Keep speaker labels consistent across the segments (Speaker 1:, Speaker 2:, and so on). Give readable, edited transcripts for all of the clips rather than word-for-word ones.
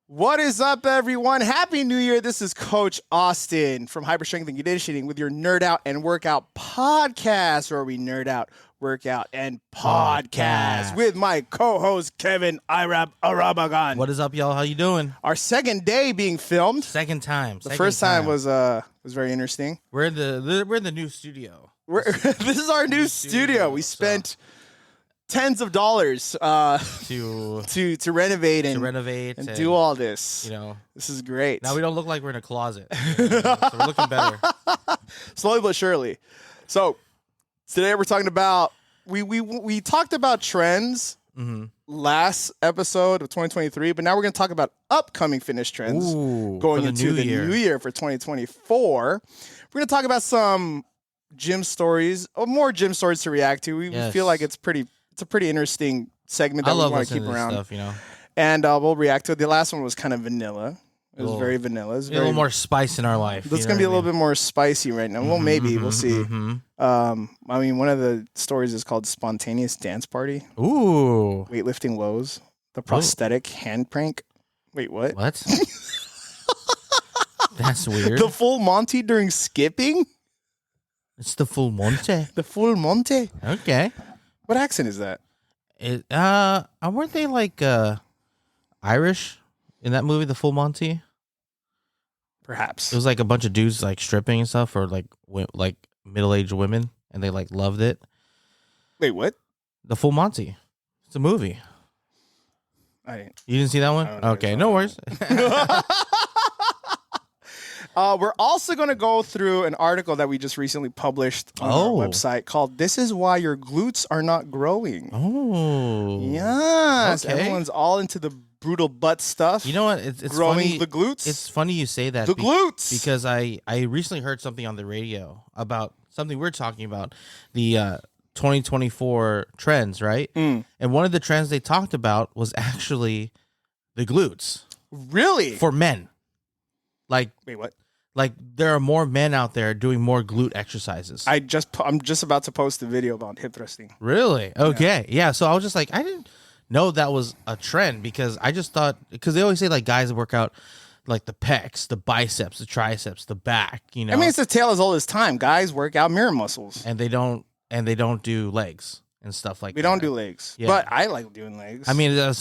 Speaker 1: What is up, everyone? Happy New Year. This is Coach Austin from Hyper Strength and Conditioning with your Nerd Out and Workout podcast, where we nerd out, work out, and podcast with my co-host, Kevin Irabagon.
Speaker 2: What is up, y'all? How you doing?
Speaker 1: Our second day being filmed.
Speaker 2: Second time.
Speaker 1: The first time was very interesting.
Speaker 2: We're in the new studio.
Speaker 1: This is our new studio. We spent tens of dollars to renovate and do all this.
Speaker 2: You know,
Speaker 1: this is great.
Speaker 2: Now we don't look like we're in a closet. So we're looking better.
Speaker 1: Slowly but surely. So today we're talking about we talked about trends last episode of 2023, but now we're going to talk about upcoming fitness trends going into the new year for 2024. We're going to talk about some gym stories, or more gym stories to react to. We feel like it's a pretty interesting segment that we want to keep around.
Speaker 2: Stuff, you know?
Speaker 1: And we'll react to it. The last one was kind of vanilla. It was very vanilla. It was
Speaker 2: a little more spice in our life.
Speaker 1: It's going to be a little bit more spicy right now. Well, maybe. We'll see. I mean, one of the stories is called Spontaneous Dance Party.
Speaker 2: Ooh.
Speaker 1: Weightlifting woes. The prosthetic hand prank. Wait, what?
Speaker 2: What? That's weird.
Speaker 1: The full Monty during skipping?
Speaker 2: It's the full Monty.
Speaker 1: The full Monty?
Speaker 2: Okay.
Speaker 1: What accent is that?
Speaker 2: Weren't they like Irish in that movie, The Full Monty?
Speaker 1: Perhaps.
Speaker 2: It was like a bunch of dudes like stripping and stuff, or like middle-aged women, and they like loved it.
Speaker 1: Wait, what?
Speaker 2: The Full Monty. It's a movie. You didn't see that one? Okay, no worries.
Speaker 1: We're also going to go through an article that we just recently published on our website called "This is Why Your Glutes Are Not Growing."
Speaker 2: Oh.
Speaker 1: Yes.
Speaker 2: Okay.
Speaker 1: Everyone's all into the brutal butt stuff.
Speaker 2: You know what? It's
Speaker 1: growing
Speaker 2: funny.
Speaker 1: the glutes.
Speaker 2: It's funny you say that.
Speaker 1: The glutes.
Speaker 2: Because I recently heard something on the radio about something we're talking about, the 2024 trends, right? And one of the trends they talked about was actually the glutes.
Speaker 1: Really?
Speaker 2: For men. Like,
Speaker 1: wait, what?
Speaker 2: Like, there are more men out there doing more glute exercises.
Speaker 1: I'm just about to post a video about hip thrusting.
Speaker 2: Really? Okay. Yeah. So I was just like, I didn't know that was a trend, because I just thought, because they always say like guys work out like the pecs, the biceps, the triceps, the back, you know.
Speaker 1: I mean, it's a tale as old as time. Guys work out mirror muscles.
Speaker 2: And they don't do legs and stuff like that.
Speaker 1: We don't do legs. Yeah. But I like doing legs.
Speaker 2: I mean, I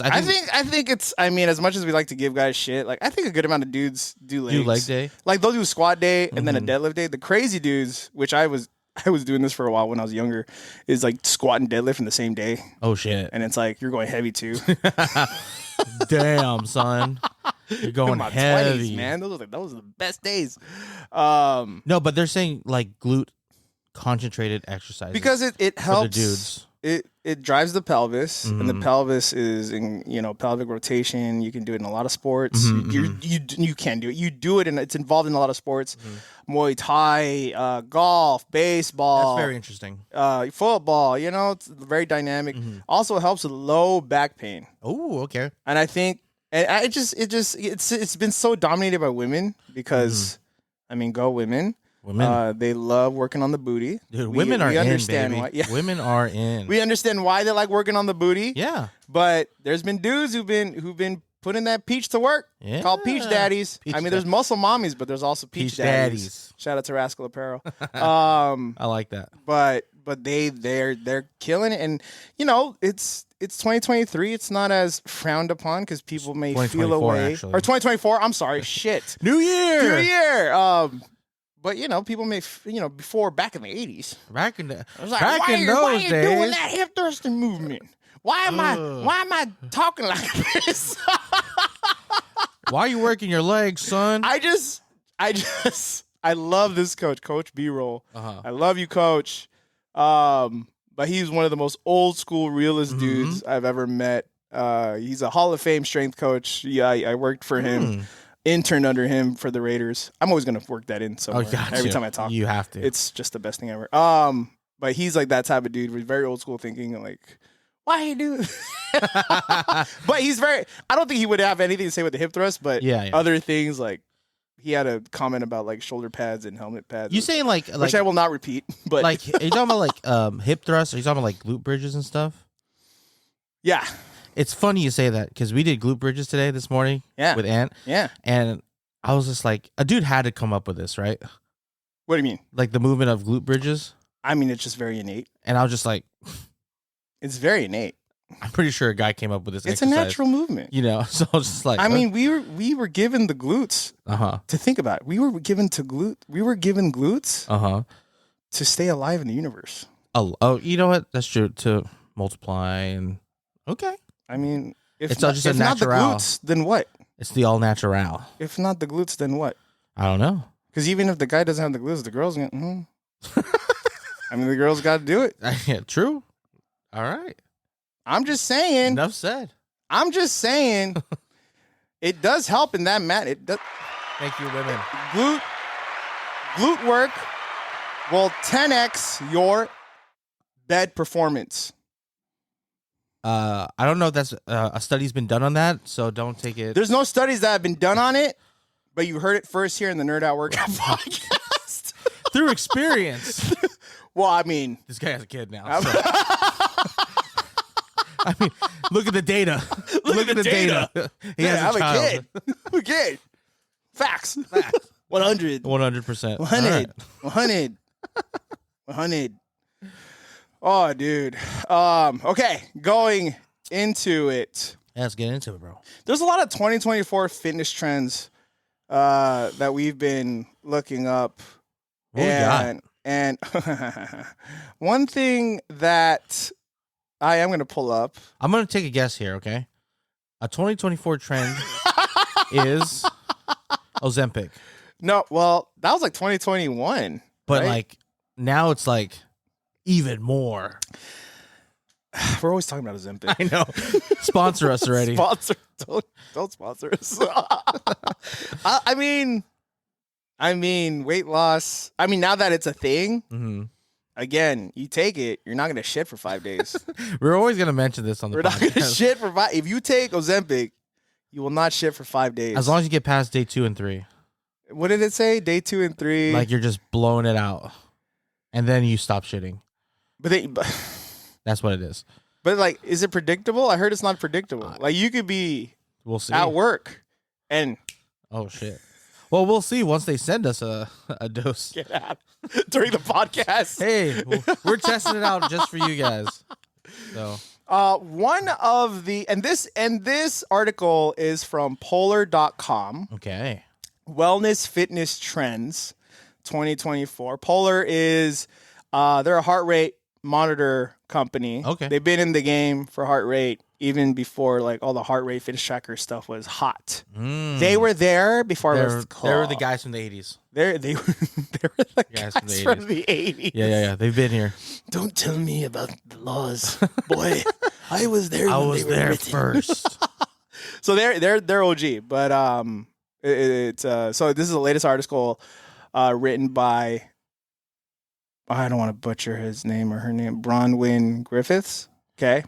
Speaker 1: think it's, I mean, as much as we like to give guys shit, like I think a good amount of dudes do legs.
Speaker 2: Do leg day?
Speaker 1: Like they'll do squat day and then a deadlift day. The crazy dudes, which I was doing this for a while when I was younger, is like squat and deadlift in the same day.
Speaker 2: Oh shit.
Speaker 1: And it's like you're going heavy too.
Speaker 2: Damn, son. You're going
Speaker 1: my
Speaker 2: heavy.
Speaker 1: 20s, man. Those are the best days.
Speaker 2: No, but they're saying like glute concentrated exercises.
Speaker 1: Because it helps
Speaker 2: the dudes.
Speaker 1: It drives the pelvis, and the pelvis is in pelvic rotation. You can do it in a lot of sports. You can do it. You do it, and it's involved in a lot of sports. Muay Thai, golf, baseball.
Speaker 2: That's very interesting.
Speaker 1: Football. It's very dynamic. Also helps with low back pain.
Speaker 2: Oh, okay.
Speaker 1: And I think it's been so dominated by women because I mean, go women.
Speaker 2: Women,
Speaker 1: they love working on the booty.
Speaker 2: Dude, women are
Speaker 1: understand
Speaker 2: in, baby.
Speaker 1: Why, yeah.
Speaker 2: Women are in.
Speaker 1: We understand why they like working on the booty.
Speaker 2: Yeah,
Speaker 1: but there's been dudes who've been putting that peach to work.
Speaker 2: Yeah.
Speaker 1: Called peach daddies. There's muscle mommies, but there's also peach daddies. Shout out to Rascal Apparel.
Speaker 2: I like that.
Speaker 1: But they're killing it, and it's 2023. It's not as frowned upon because people may feel away.
Speaker 2: Actually.
Speaker 1: Or 2024. I'm sorry. Shit.
Speaker 2: New year.
Speaker 1: But people may, before back in the 80s.
Speaker 2: Back in the,
Speaker 1: I was like,
Speaker 2: why are you
Speaker 1: doing that hip thrusting movement? Why am I talking like this?
Speaker 2: Why are you working your legs, son?
Speaker 1: I love this coach, Coach B-Roll. I love you, Coach. But he's one of the most old school realist dudes I've ever met. He's a Hall of Fame strength coach. Yeah, I worked for him. Intern under him for the Raiders. I'm always gonna work that in somewhere. Every time I talk,
Speaker 2: you have to.
Speaker 1: It's just the best thing ever. But he's like that type of dude with very old school thinking. Like, why you do? But he's very. I don't think he would have anything to say with the hip thrust, but other things like he had a comment about like shoulder pads and helmet pads.
Speaker 2: You saying like
Speaker 1: which I will not repeat. But
Speaker 2: like, are you talking about like hip thrusts? Are you talking about like glute bridges and stuff?
Speaker 1: Yeah.
Speaker 2: It's funny you say that because we did glute bridges this morning with Ant.
Speaker 1: Yeah.
Speaker 2: And I was just like, a dude had to come up with this, right?
Speaker 1: What do you mean?
Speaker 2: Like the movement of glute bridges.
Speaker 1: I mean, it's just very innate.
Speaker 2: And I was just like,
Speaker 1: it's very innate.
Speaker 2: I'm pretty sure a guy came up with this.
Speaker 1: It's
Speaker 2: exercise,
Speaker 1: a natural movement.
Speaker 2: you know. So I was just like,
Speaker 1: I mean, we were given the glutes to think about it. We were given glutes to stay alive in the universe.
Speaker 2: Oh, you know what? That's true. To multiply and okay.
Speaker 1: I mean,
Speaker 2: It's
Speaker 1: not,
Speaker 2: just a
Speaker 1: if not the
Speaker 2: natural.
Speaker 1: glutes, then what?
Speaker 2: It's the all natural.
Speaker 1: If not the glutes, then what?
Speaker 2: I don't know.
Speaker 1: Because even if the guy doesn't have the glutes, the girl's gonna. I mean, the girl's got to do it.
Speaker 2: Yeah, true. All right.
Speaker 1: I'm just saying.
Speaker 2: Enough said.
Speaker 1: I'm just saying. It does help in that mat. It does.
Speaker 2: Thank you, women.
Speaker 1: Glute work will 10x your bed performance.
Speaker 2: I don't know if that's a study's been done on that, so don't take it.
Speaker 1: There's no studies that have been done on it, but you heard it first here in the Nerd Out Workout podcast.
Speaker 2: Through experience.
Speaker 1: Well, I mean,
Speaker 2: This guy has a kid now. So. I mean, look at the data. Look at the data. He has
Speaker 1: I'm
Speaker 2: a child.
Speaker 1: kid. I'm a kid. Facts. 100.
Speaker 2: 100%.
Speaker 1: 100. 100. 100. Oh, dude. Okay, going into it.
Speaker 2: Yeah, let's get into it, bro.
Speaker 1: There's a lot of 2024 fitness trends that we've been looking up.
Speaker 2: What we got?
Speaker 1: And one thing that I am going to pull up.
Speaker 2: I'm going to take a guess here, okay? A 2024 trend is Ozempic.
Speaker 1: No, well, that was like 2021.
Speaker 2: But
Speaker 1: right?
Speaker 2: like now it's like even more.
Speaker 1: We're always talking about Ozempic.
Speaker 2: I know. Sponsor us already.
Speaker 1: Don't sponsor us. I mean, weight loss. I mean, now that it's a thing, again, you take it, you're not gonna shit for 5 days.
Speaker 2: We're always gonna mention this on the
Speaker 1: We're
Speaker 2: podcast.
Speaker 1: not gonna shit for 5. If you take Ozempic, you will not shit for 5 days.
Speaker 2: As long as you get past day 2 and 3.
Speaker 1: What did it say? Day 2 and 3.
Speaker 2: Like you're just blowing it out. And then you stop shitting.
Speaker 1: But
Speaker 2: That's what it is.
Speaker 1: But like, is it predictable? I heard it's not predictable. Like you could be
Speaker 2: We'll see.
Speaker 1: at work and
Speaker 2: Oh shit. Well, we'll see once they send us a dose.
Speaker 1: get out during the podcast.
Speaker 2: Hey, we're testing it out just for you guys. So
Speaker 1: One of the and this article is from polar.com.
Speaker 2: okay.
Speaker 1: Wellness Fitness Trends 2024. Polar is they're a heart rate monitor company.
Speaker 2: Okay.
Speaker 1: They've been in the game for heart rate even before like all the heart rate fitness tracker stuff was hot. They were there before it was cool.
Speaker 2: They were the guys from the 80s.
Speaker 1: They were the guys from the 80s.
Speaker 2: Yeah. They've been here.
Speaker 1: Don't tell me about the laws, boy. I was there.
Speaker 2: I
Speaker 1: when
Speaker 2: was
Speaker 1: they were
Speaker 2: there
Speaker 1: written.
Speaker 2: first.
Speaker 1: So they're OG, but it's so this is the latest article written by I don't want to butcher his name or her name, Bronwyn Griffiths. Okay,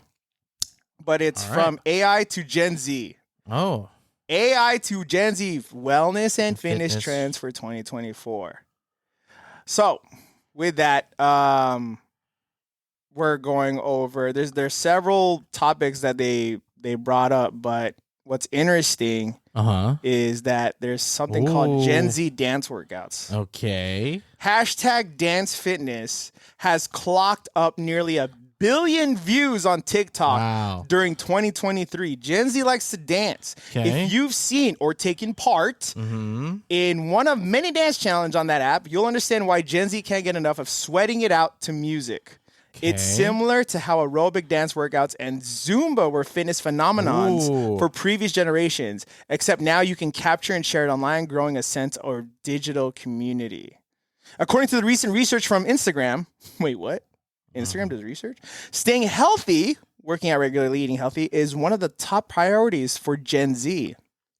Speaker 1: but it's
Speaker 2: All right.
Speaker 1: from AI to Gen Z.
Speaker 2: Oh.
Speaker 1: AI to Gen Z wellness and fitness
Speaker 2: Fitness.
Speaker 1: trends for 2024. So with that, we're going over. There's several topics that they brought up, but what's interesting is that there's something called Gen Z dance workouts.
Speaker 2: Okay.
Speaker 1: Hashtag dance fitness has clocked up nearly 1 billion views on TikTok
Speaker 2: Wow.
Speaker 1: during 2023. Gen Z likes to dance.
Speaker 2: Okay.
Speaker 1: If you've seen or taken part in one of many dance challenges on that app, you'll understand why Gen Z can't get enough of sweating it out to music. It's
Speaker 2: Okay.
Speaker 1: similar to how aerobic dance workouts and Zumba were fitness phenomenons
Speaker 2: Ooh.
Speaker 1: for previous generations, except now you can capture and share it online, growing a sense of digital community. According to the recent research from Instagram, wait, what? Instagram does research? Staying healthy, working out regularly, eating healthy is one of the top priorities for Gen Z.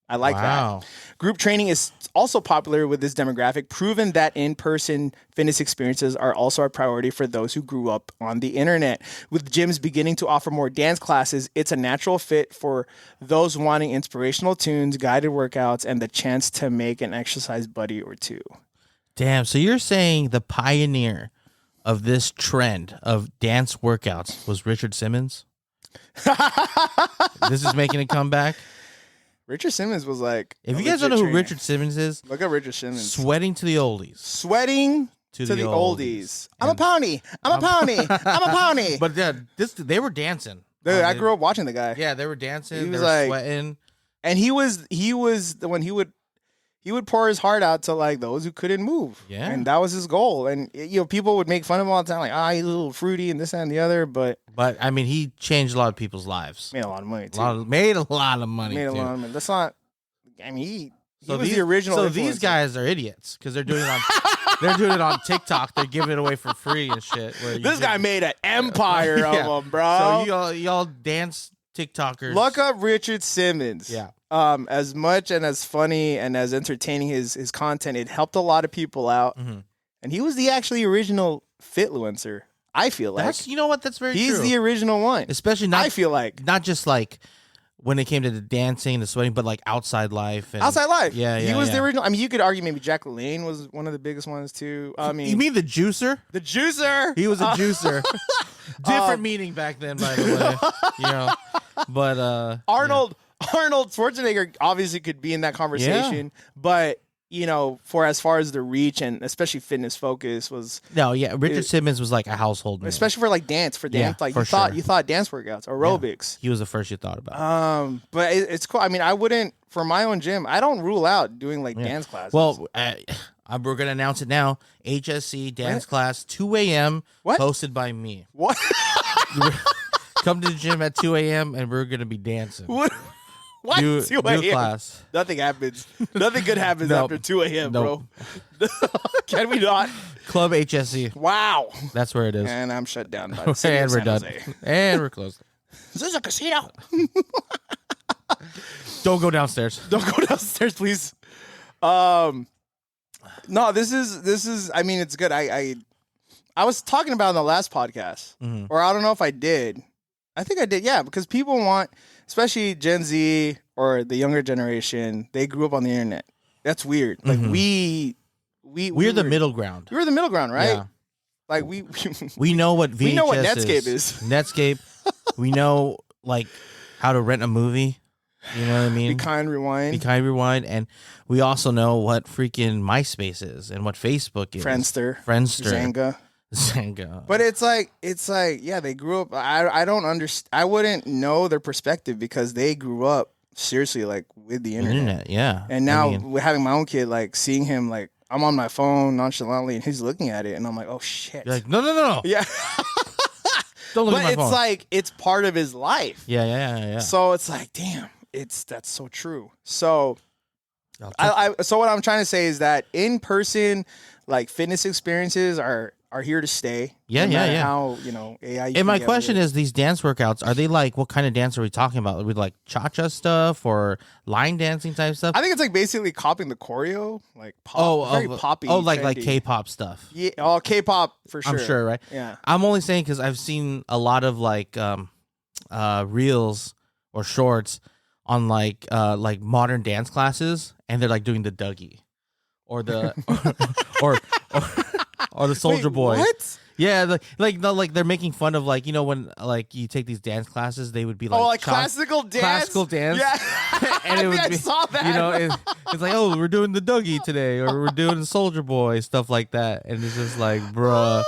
Speaker 1: I like
Speaker 2: Wow.
Speaker 1: that. Group training is also popular with this demographic, proven that in-person fitness experiences are also a priority for those who grew up on the internet. With gyms beginning to offer more dance classes, it's a natural fit for those wanting inspirational tunes, guided workouts, and the chance to make an exercise buddy or two.
Speaker 2: Damn. So you're saying the pioneer of this trend of dance workouts was Richard Simmons? This is making a comeback.
Speaker 1: Richard Simmons was like,
Speaker 2: If
Speaker 1: a
Speaker 2: you guys don't know
Speaker 1: legit
Speaker 2: who
Speaker 1: trainer.
Speaker 2: Richard Simmons is,
Speaker 1: Look at Richard Simmons.
Speaker 2: sweating to the oldies.
Speaker 1: Sweating to the oldies. I'm a pony. I'm a pony. I'm a pony.
Speaker 2: But yeah, they were dancing.
Speaker 1: Dude, I grew up watching the guy.
Speaker 2: Yeah, they were dancing.
Speaker 1: He
Speaker 2: They
Speaker 1: was
Speaker 2: were
Speaker 1: like-
Speaker 2: sweating.
Speaker 1: And he was the one he would pour his heart out to like those who couldn't move.
Speaker 2: Yeah.
Speaker 1: And that was his goal. And people would make fun of him all the time, like, he's a little fruity and this and the other, but
Speaker 2: But I mean, he changed a lot of people's lives.
Speaker 1: made a lot of money too.
Speaker 2: Made a lot of money.
Speaker 1: Made a
Speaker 2: too.
Speaker 1: lot of money. That's not. I mean, he was
Speaker 2: these,
Speaker 1: the original.
Speaker 2: So these
Speaker 1: influencer.
Speaker 2: guys are idiots because they're doing it on they're doing it on TikTok. They're giving it away for free and shit.
Speaker 1: This guy made an empire
Speaker 2: Yeah.
Speaker 1: of them, bro.
Speaker 2: So y'all dance TikTokers.
Speaker 1: Look up Richard Simmons.
Speaker 2: Yeah.
Speaker 1: As much and as funny and as entertaining his content, it helped a lot of people out.
Speaker 2: Mhm.
Speaker 1: And he was the actually original fitfluencer. I feel like
Speaker 2: That's you know what that's very
Speaker 1: he's
Speaker 2: true.
Speaker 1: the original one.
Speaker 2: Especially
Speaker 1: I feel like
Speaker 2: not just like when it came to the dancing, the sweating, but like outside life. And,
Speaker 1: outside life.
Speaker 2: Yeah,
Speaker 1: he
Speaker 2: yeah,
Speaker 1: was
Speaker 2: yeah.
Speaker 1: the original. I mean, you could argue maybe Jack LaLanne was one of the biggest ones too. I mean,
Speaker 2: You mean the juicer?
Speaker 1: the juicer.
Speaker 2: He was a juicer. Different meaning back then, by the way. You know, but
Speaker 1: Arnold Schwarzenegger obviously could be in that conversation, but for as far as the reach and especially fitness focus was,
Speaker 2: no, yeah. Richard Simmons was like a household name.
Speaker 1: especially for like dance,
Speaker 2: Yeah,
Speaker 1: like
Speaker 2: for
Speaker 1: you thought dance workouts, aerobics.
Speaker 2: He was the first you thought about.
Speaker 1: But it's cool. I mean, I wouldn't for my own gym. I don't rule out doing like dance classes.
Speaker 2: Well, we're gonna announce it now. HSC dance class, 2 a.m.
Speaker 1: What?
Speaker 2: Hosted by me.
Speaker 1: what?
Speaker 2: Come to the gym at 2 a.m. and we're gonna be dancing.
Speaker 1: What?
Speaker 2: New
Speaker 1: 2 a.m.?
Speaker 2: class.
Speaker 1: Nothing happens. Nothing good happens
Speaker 2: Nope.
Speaker 1: after 2 a.m.,
Speaker 2: Nope.
Speaker 1: bro. Can we not?
Speaker 2: Club HSC.
Speaker 1: Wow.
Speaker 2: That's where it is.
Speaker 1: And I'm shut down by the city
Speaker 2: And
Speaker 1: of
Speaker 2: we're
Speaker 1: San
Speaker 2: done.
Speaker 1: Jose.
Speaker 2: And we're closed.
Speaker 1: Is this a casino?
Speaker 2: Don't go downstairs.
Speaker 1: Don't go downstairs, please. No, this is. I mean, it's good. I was talking about it in the last podcast,
Speaker 2: Mhm.
Speaker 1: or I don't know if I did. I think I did. Yeah, because people want, especially Gen Z or the younger generation, they grew up on the internet. That's weird. Like
Speaker 2: Mhm.
Speaker 1: we're
Speaker 2: the middle ground.
Speaker 1: We were the middle ground, right?
Speaker 2: Yeah.
Speaker 1: Like
Speaker 2: We know what VHS
Speaker 1: We know what Netscape is.
Speaker 2: Netscape. We know like how to rent a movie. You know what I mean?
Speaker 1: Be kind, rewind,
Speaker 2: Be kind, rewind, and we also know what freaking MySpace is and what Facebook is.
Speaker 1: Friendster,
Speaker 2: Friendster,
Speaker 1: Zanga. But it's like, yeah, they grew up. I don't understand. I wouldn't know their perspective because they grew up seriously like with the internet.
Speaker 2: Yeah.
Speaker 1: And now
Speaker 2: I mean,
Speaker 1: with having my own kid, like seeing him, like I'm on my phone nonchalantly and he's looking at it, and I'm like, oh shit.
Speaker 2: you're like, no.
Speaker 1: Yeah.
Speaker 2: Don't look
Speaker 1: But
Speaker 2: at my
Speaker 1: it's
Speaker 2: phone.
Speaker 1: like it's part of his life.
Speaker 2: Yeah.
Speaker 1: So it's like, damn, that's so true. So
Speaker 2: I'll take-
Speaker 1: so what I'm trying to say is that in person, like fitness experiences are here to stay.
Speaker 2: Yeah,
Speaker 1: no
Speaker 2: yeah,
Speaker 1: matter
Speaker 2: yeah.
Speaker 1: How AI.
Speaker 2: And my question is, these dance workouts, are they like, what kind of dance are we talking about? Are we like cha-cha stuff or line dancing type stuff?
Speaker 1: I think it's like basically copying the choreo, like pop, very poppy.
Speaker 2: like
Speaker 1: trendy.
Speaker 2: K-pop stuff.
Speaker 1: Yeah, K-pop for sure.
Speaker 2: I'm sure, right?
Speaker 1: Yeah.
Speaker 2: I'm only saying because I've seen a lot of like reels or shorts on like modern dance classes, and they're like doing the Dougie or the or the Soldier
Speaker 1: Wait,
Speaker 2: Boy.
Speaker 1: What?
Speaker 2: Yeah, like they're making fun of like, you know, when like you take these dance classes, they would be like,
Speaker 1: Oh, like classical dance.
Speaker 2: classical dance.
Speaker 1: Yeah.
Speaker 2: And it would
Speaker 1: I
Speaker 2: be,
Speaker 1: saw that.
Speaker 2: You know, it's like, oh, we're doing the Dougie today, or we're doing the Soldier Boy, stuff like that, and it's just like, bruh,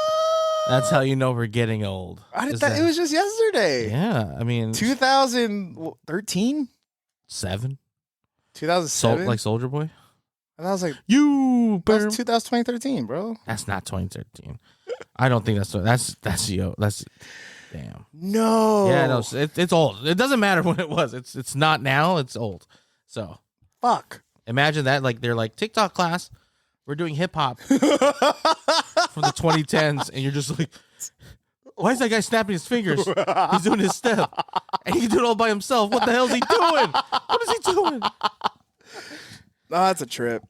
Speaker 2: that's how you know we're getting old.
Speaker 1: It was just yesterday.
Speaker 2: Yeah, I mean,
Speaker 1: 2013,
Speaker 2: 7
Speaker 1: 2007.
Speaker 2: like Soldier Boy.
Speaker 1: And I was like,
Speaker 2: You,
Speaker 1: that was 2013, bro.
Speaker 2: that's not 2013. I don't think that's damn.
Speaker 1: No.
Speaker 2: Yeah, no, it's old. It doesn't matter when it was. It's not now. It's old. So
Speaker 1: Fuck.
Speaker 2: imagine that. Like they're like, TikTok class, we're doing hip hop from the 2010s, and you're just like, why is that guy snapping his fingers? He's doing his step, and he can do it all by himself. What the hell is he doing? What is he doing?
Speaker 1: No, that's a trip.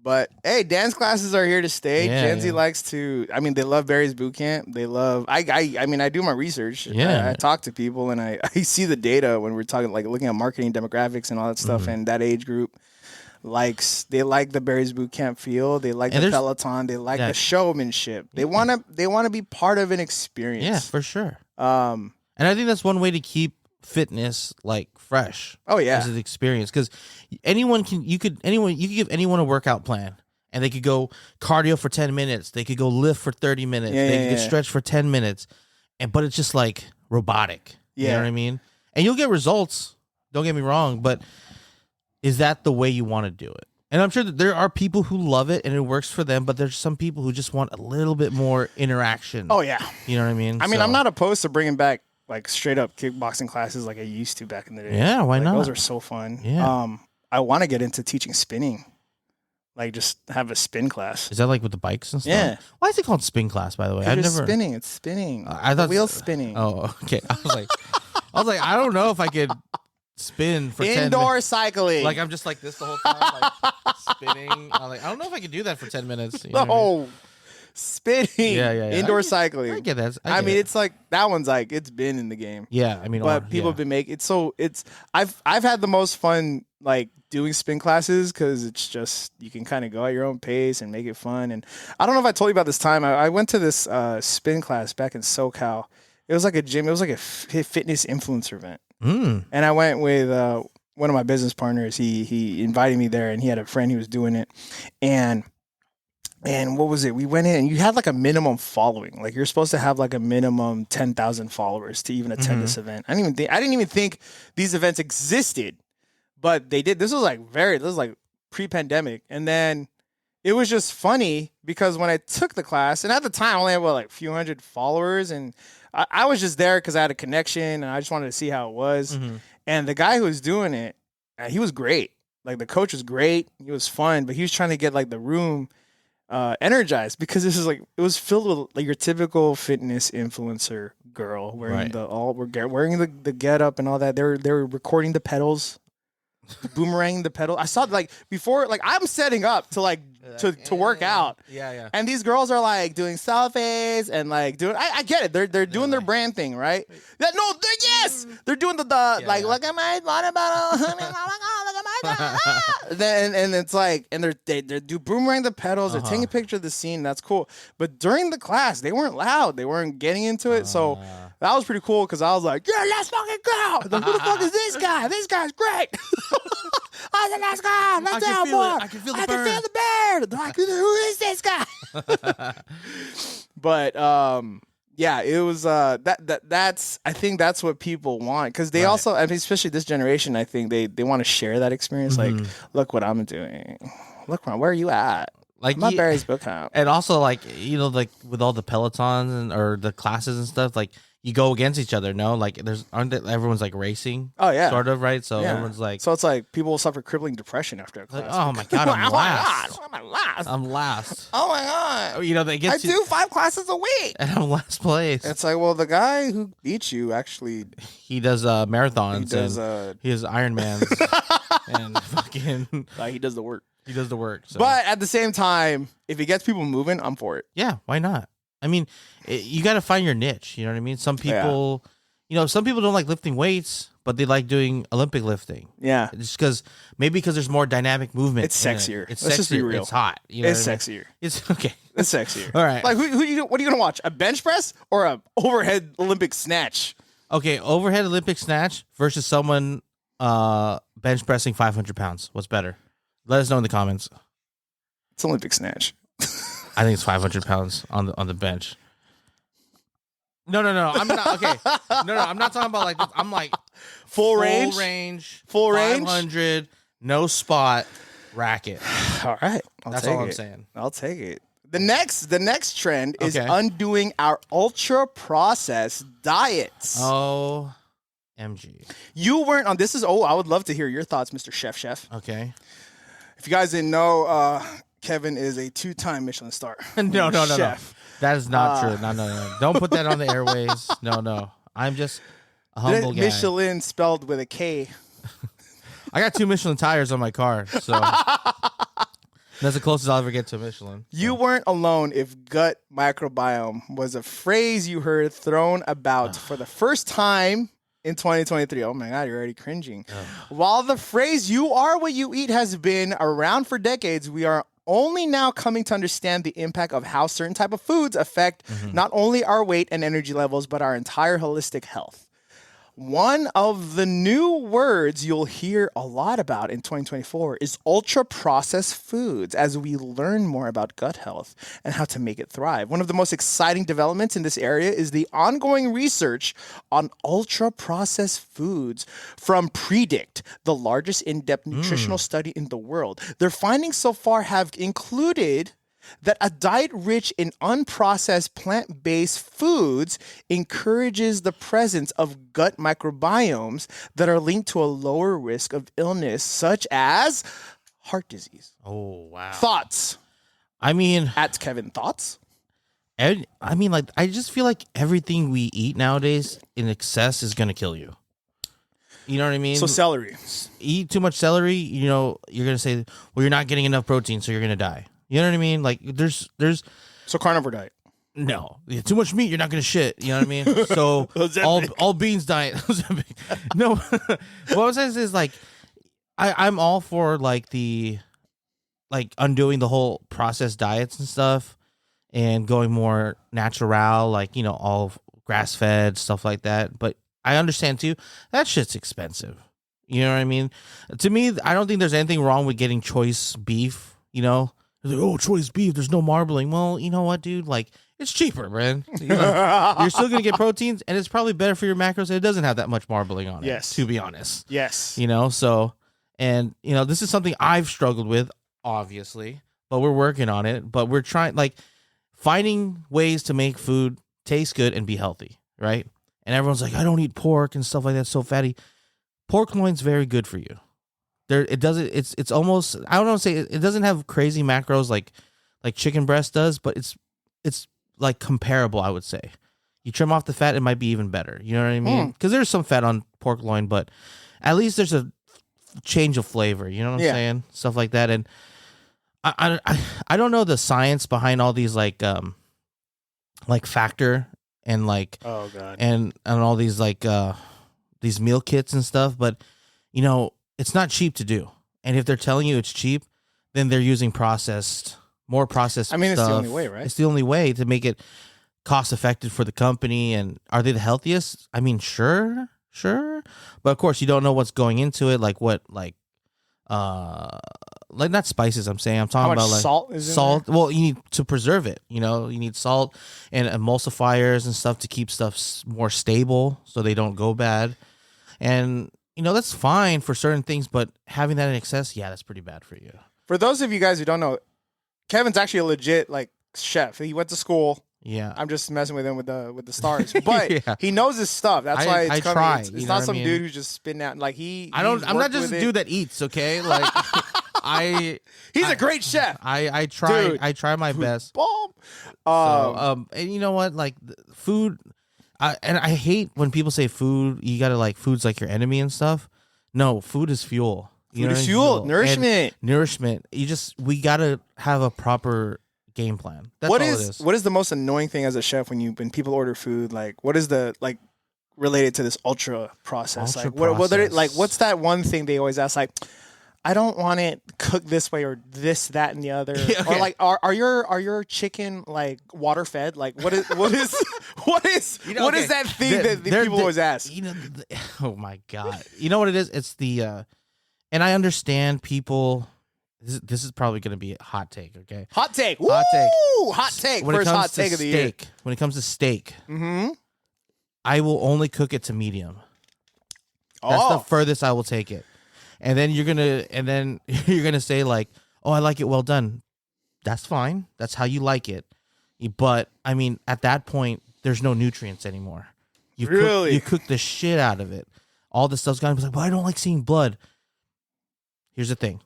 Speaker 1: But hey, dance classes are here to stay.
Speaker 2: Yeah,
Speaker 1: Gen Z
Speaker 2: yeah.
Speaker 1: likes to. I mean, they love Barry's Boot Camp. They love. I mean, I do my research.
Speaker 2: Yeah.
Speaker 1: I talk to people, and I see the data when we're talking, like looking at marketing demographics and all that stuff.
Speaker 2: Mm-hmm.
Speaker 1: And that age group they like the Barry's Boot Camp feel. They like
Speaker 2: And
Speaker 1: the
Speaker 2: there's-
Speaker 1: Peloton. They like
Speaker 2: Yeah.
Speaker 1: the showmanship. They wanna be part of an experience.
Speaker 2: Yeah, for sure. And I think that's one way to keep fitness like fresh.
Speaker 1: Oh yeah,
Speaker 2: as an experience, because you could give anyone a workout plan, and they could go cardio for 10 minutes, they could go lift for 30 minutes, they could stretch for 10 minutes, but it's just like robotic. You know what I mean? And you'll get results. Don't get me wrong, but is that the way you want to do it? And I'm sure that there are people who love it and it works for them, but there's some people who just want a little bit more interaction.
Speaker 1: Oh yeah,
Speaker 2: you know what I mean?
Speaker 1: I mean, I'm not opposed to bringing back like straight up kickboxing classes like I used to back in the day.
Speaker 2: Yeah, why not?
Speaker 1: Those are so fun.
Speaker 2: Yeah.
Speaker 1: I want to get into teaching spinning, like just have a spin class.
Speaker 2: Is that like with the bikes and stuff?
Speaker 1: Yeah.
Speaker 2: Why is it called spin class? By the way, I've never
Speaker 1: spinning. It's spinning.
Speaker 2: I thought
Speaker 1: wheel spinning.
Speaker 2: Oh, okay. I was like, I don't know if I could spin for 10
Speaker 1: indoor
Speaker 2: minutes.
Speaker 1: cycling.
Speaker 2: Like I'm just like this the whole time, like spinning. I'm like, I don't know if I could do that for 10 minutes. You know what I mean?
Speaker 1: Spinning.
Speaker 2: Yeah.
Speaker 1: Indoor cycling.
Speaker 2: I get that.
Speaker 1: I mean, it's like that one's like it's been in the game.
Speaker 2: Yeah, I mean,
Speaker 1: but people have been making it so it's. I've had the most fun like doing spin classes because it's just you can kind of go at your own pace and make it fun. And I don't know if I told you about this time. I went to this spin class back in SoCal. It was like a gym. It was like a fitness influencer event. And I went with one of my business partners. He invited me there, and he had a friend who was doing it. And what was it? We went in, and you had like a minimum following. Like you're supposed to have like a minimum 10,000 followers to even attend this event. I didn't even think these events existed, but they did. This was like pre-pandemic, and then it was just funny because when I took the class, and at the time I only had like a few hundred followers, and I was just there because I had a connection and I just wanted to see how it was. And the guy who was doing it, he was great. Like the coach was great. He was fun, but he was trying to get like the room energized because this is like it was filled with like your typical fitness influencer girl wearing wearing the get up and all that. They were recording the pedals, boomerang the pedal. I saw like before, like I'm setting up to like to work out.
Speaker 2: Yeah.
Speaker 1: And these girls are like doing selfies and like doing. I get it. They're doing their brand thing, right? They're doing the like look at my water bottle. Look at my and it's like they do boomerang the pedals. They're taking a picture of the scene. That's cool. But during the class, they weren't loud. They weren't getting into it. So that was pretty cool because I was like, yeah, let's fucking go. Like, who the fuck is this guy? This guy's great. I said, let's go. Let's go, boy.
Speaker 2: I can feel the
Speaker 1: I
Speaker 2: burn.
Speaker 1: can feel the burn. They're like, who is this guy? But yeah, it was that's I think that's what people want because they also, I mean, especially this generation, I think they want to share that experience. Like, look what I'm doing. Look, where are you at?
Speaker 2: Like
Speaker 1: my Barry's boot camp.
Speaker 2: And also, like, you know, like with all the Pelotons or the classes and stuff, like you go against each other. No, like everyone's like racing.
Speaker 1: Oh yeah,
Speaker 2: sort of, right? So everyone's like,
Speaker 1: so it's like people will suffer crippling depression after a class.
Speaker 2: Like, oh my god, I'm last.
Speaker 1: Oh my god,
Speaker 2: I'm last.
Speaker 1: Oh my god,
Speaker 2: you know they get.
Speaker 1: I do 5 classes a week,
Speaker 2: and I'm last place.
Speaker 1: It's like, well, the guy who beats you actually
Speaker 2: he does marathons. He does Ironmans and fucking
Speaker 1: like he does the work.
Speaker 2: He does the work. So.
Speaker 1: But at the same time, if he gets people moving, I'm for it.
Speaker 2: Yeah, why not? I mean, you got to find your niche. You know what I mean? Some people, some people don't like lifting weights, but they like doing Olympic lifting.
Speaker 1: Yeah.
Speaker 2: Just because there's more dynamic movement.
Speaker 1: It's sexier.
Speaker 2: It's
Speaker 1: Let's
Speaker 2: sexier.
Speaker 1: just be real.
Speaker 2: It's hot. You know
Speaker 1: it's
Speaker 2: what I mean?
Speaker 1: sexier.
Speaker 2: It's okay.
Speaker 1: It's sexier.
Speaker 2: All right.
Speaker 1: Like, what are you going to watch? A bench press or a overhead Olympic snatch?
Speaker 2: Okay, overhead Olympic snatch versus someone bench pressing 500 pounds. What's better? Let us know in the comments.
Speaker 1: It's Olympic snatch.
Speaker 2: I think it's 500 pounds on the bench. No. I'm not okay. No. I'm not talking about like this. I'm like
Speaker 1: full range,
Speaker 2: 500, no spot, racket.
Speaker 1: All right,
Speaker 2: that's all I'm saying.
Speaker 1: I'll take it. The next trend is undoing our ultra processed diets.
Speaker 2: Oh, MG.
Speaker 1: You weren't on this. I would love to hear your thoughts, Mr. Chef.
Speaker 2: Okay.
Speaker 1: If you guys didn't know, Kevin is a 2-time Michelin star.
Speaker 2: No.
Speaker 1: Chef.
Speaker 2: That is not true. No. Don't put that on the airways. No. I'm just a humble guy.
Speaker 1: Michelin spelled with a K.
Speaker 2: I got 2 Michelin tires on my car, so that's the closest I'll ever get to Michelin. So.
Speaker 1: You weren't alone if gut microbiome was a phrase you heard thrown about for the first time in 2023. Oh my God, you're already cringing. While the phrase "you are what you eat" has been around for decades, we are only now coming to understand the impact of how certain type of foods affect not only our weight and energy levels, but our entire holistic health. One of the new words you'll hear a lot about in 2024 is ultra-processed foods as we learn more about gut health and how to make it thrive. One of the most exciting developments in this area is the ongoing research on ultra-processed foods from Predict, the largest in-depth nutritional study in the world. Their findings so far have included that a diet rich in unprocessed plant-based foods encourages the presence of gut microbiomes that are linked to a lower risk of illness, such as heart disease.
Speaker 2: Oh, wow.
Speaker 1: Thoughts?
Speaker 2: I mean,
Speaker 1: At Kevin, thoughts?
Speaker 2: I just feel like everything we eat nowadays in excess is going to kill you. You know what I mean?
Speaker 1: So celery.
Speaker 2: Eat too much celery, you're going to say, well, you're not getting enough protein, so you're going to die. You know what I mean? Like there's
Speaker 1: So carnivore diet.
Speaker 2: No, too much meat, you're not gonna shit. You know what I mean? So all beans diet. No, what I'm saying is like I'm all for like undoing the whole processed diets and stuff and going more natural, like all grass fed stuff like that. But I understand too that shit's expensive. You know what I mean? To me, I don't think there's anything wrong with getting choice beef. Like, oh, choice beef, there's no marbling. Well, you know what, dude? Like, it's cheaper, man. You're still going to get proteins, and it's probably better for your macros, and it doesn't have that much marbling on it,
Speaker 1: Yes.
Speaker 2: to be honest.
Speaker 1: Yes.
Speaker 2: So, and, this is something I've struggled with, obviously, but we're working on it. But we're trying, finding ways to make food taste good and be healthy, right? And everyone's like, I don't eat pork and stuff like that, it's so fatty. Pork loin's very good for you. It's almost, I don't know, say it doesn't have crazy macros like chicken breast does, but it's like comparable, I would say. You trim off the fat, it might be even better. You know what I mean? Because there's some fat on pork loin, but at least there's a change of flavor. You know what I'm saying? Stuff like that. And I don't know the science behind all these like factor and
Speaker 1: oh god
Speaker 2: and all these these meal kits and stuff, but it's not cheap to do. And if they're telling you it's cheap, then they're using more processed
Speaker 1: I mean,
Speaker 2: stuff.
Speaker 1: it's the only way, right?
Speaker 2: It's the only way to make it cost effective for the company. And are they the healthiest? I mean, sure. But of course, you don't know what's going into it. Not spices, I'm saying. I'm talking about
Speaker 1: salt is
Speaker 2: salt. Well, you need to preserve it. You need salt and emulsifiers and stuff to keep stuff more stable so they don't go bad. And that's fine for certain things, but having that in excess, that's pretty bad for you.
Speaker 1: For those of you guys who don't know, Kevin's actually a legit chef. He went to school.
Speaker 2: Yeah,
Speaker 1: I'm just messing with him with the stars, but he knows his stuff. That's why it's coming.
Speaker 2: Try,
Speaker 1: it's not some dude who's just spitting out
Speaker 2: I'm not just a dude that eats. Okay,
Speaker 1: he's a great chef.
Speaker 2: I try. Dude, I try my best.
Speaker 1: Bomb.
Speaker 2: And you know what? Food. And I hate when people say food. You gotta food's like your enemy and stuff. No, food is fuel.
Speaker 1: Food is fuel. Nourishment.
Speaker 2: And nourishment. We gotta have a proper game plan. That's all it is.
Speaker 1: What is the most annoying thing as a chef when people order food? What is the related to this ultra process? What's that one thing they always ask? I don't want it cooked this way or this, that, and the other. Okay. Or are your chicken water fed? What is that thing that people always ask?
Speaker 2: Oh my god! You know what it is? It's the and I understand people. This is probably going to be a hot take. Okay,
Speaker 1: hot take.
Speaker 2: Hot take.
Speaker 1: Hot take.
Speaker 2: When
Speaker 1: First hot take of the year.
Speaker 2: When it comes to steak, I will only cook it to medium. That's the furthest I will take it. And then you're gonna say oh, I like it well done. That's fine. That's how you like it. But I mean, at that point, there's no nutrients anymore. You cook the shit out of it. All the stuff's gone. But I don't like seeing blood. Here's the thing: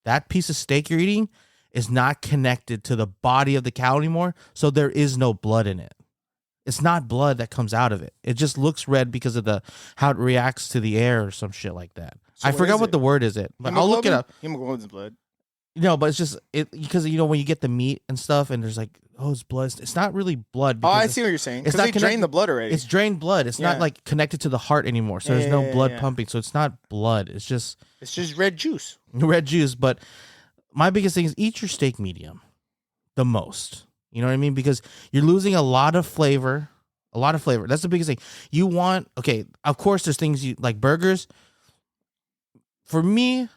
Speaker 2: that piece of steak you're eating is not connected to the body of the cow anymore, so there is no blood in it. It's not blood that comes out of it. It just looks red because of how it reacts to the air or some shit like that. So I forgot what the word is. But I'll look it up.
Speaker 1: Hemoglobin's blood.
Speaker 2: But it's just because when you get the meat and stuff, and there's it's blood. It's not really blood.
Speaker 1: Oh, I see what you're saying. Because they drain the blood already.
Speaker 2: It's drained blood. It's not connected to the heart anymore. So there's no blood pumping. So it's not blood. It's just
Speaker 1: red juice.
Speaker 2: Red juice. But my biggest thing is eat your steak medium, the most. You know what I mean? Because you're losing a lot of flavor, a A lot of flavor. That's the biggest thing. You want, okay, of course there's things you like burgers. For me,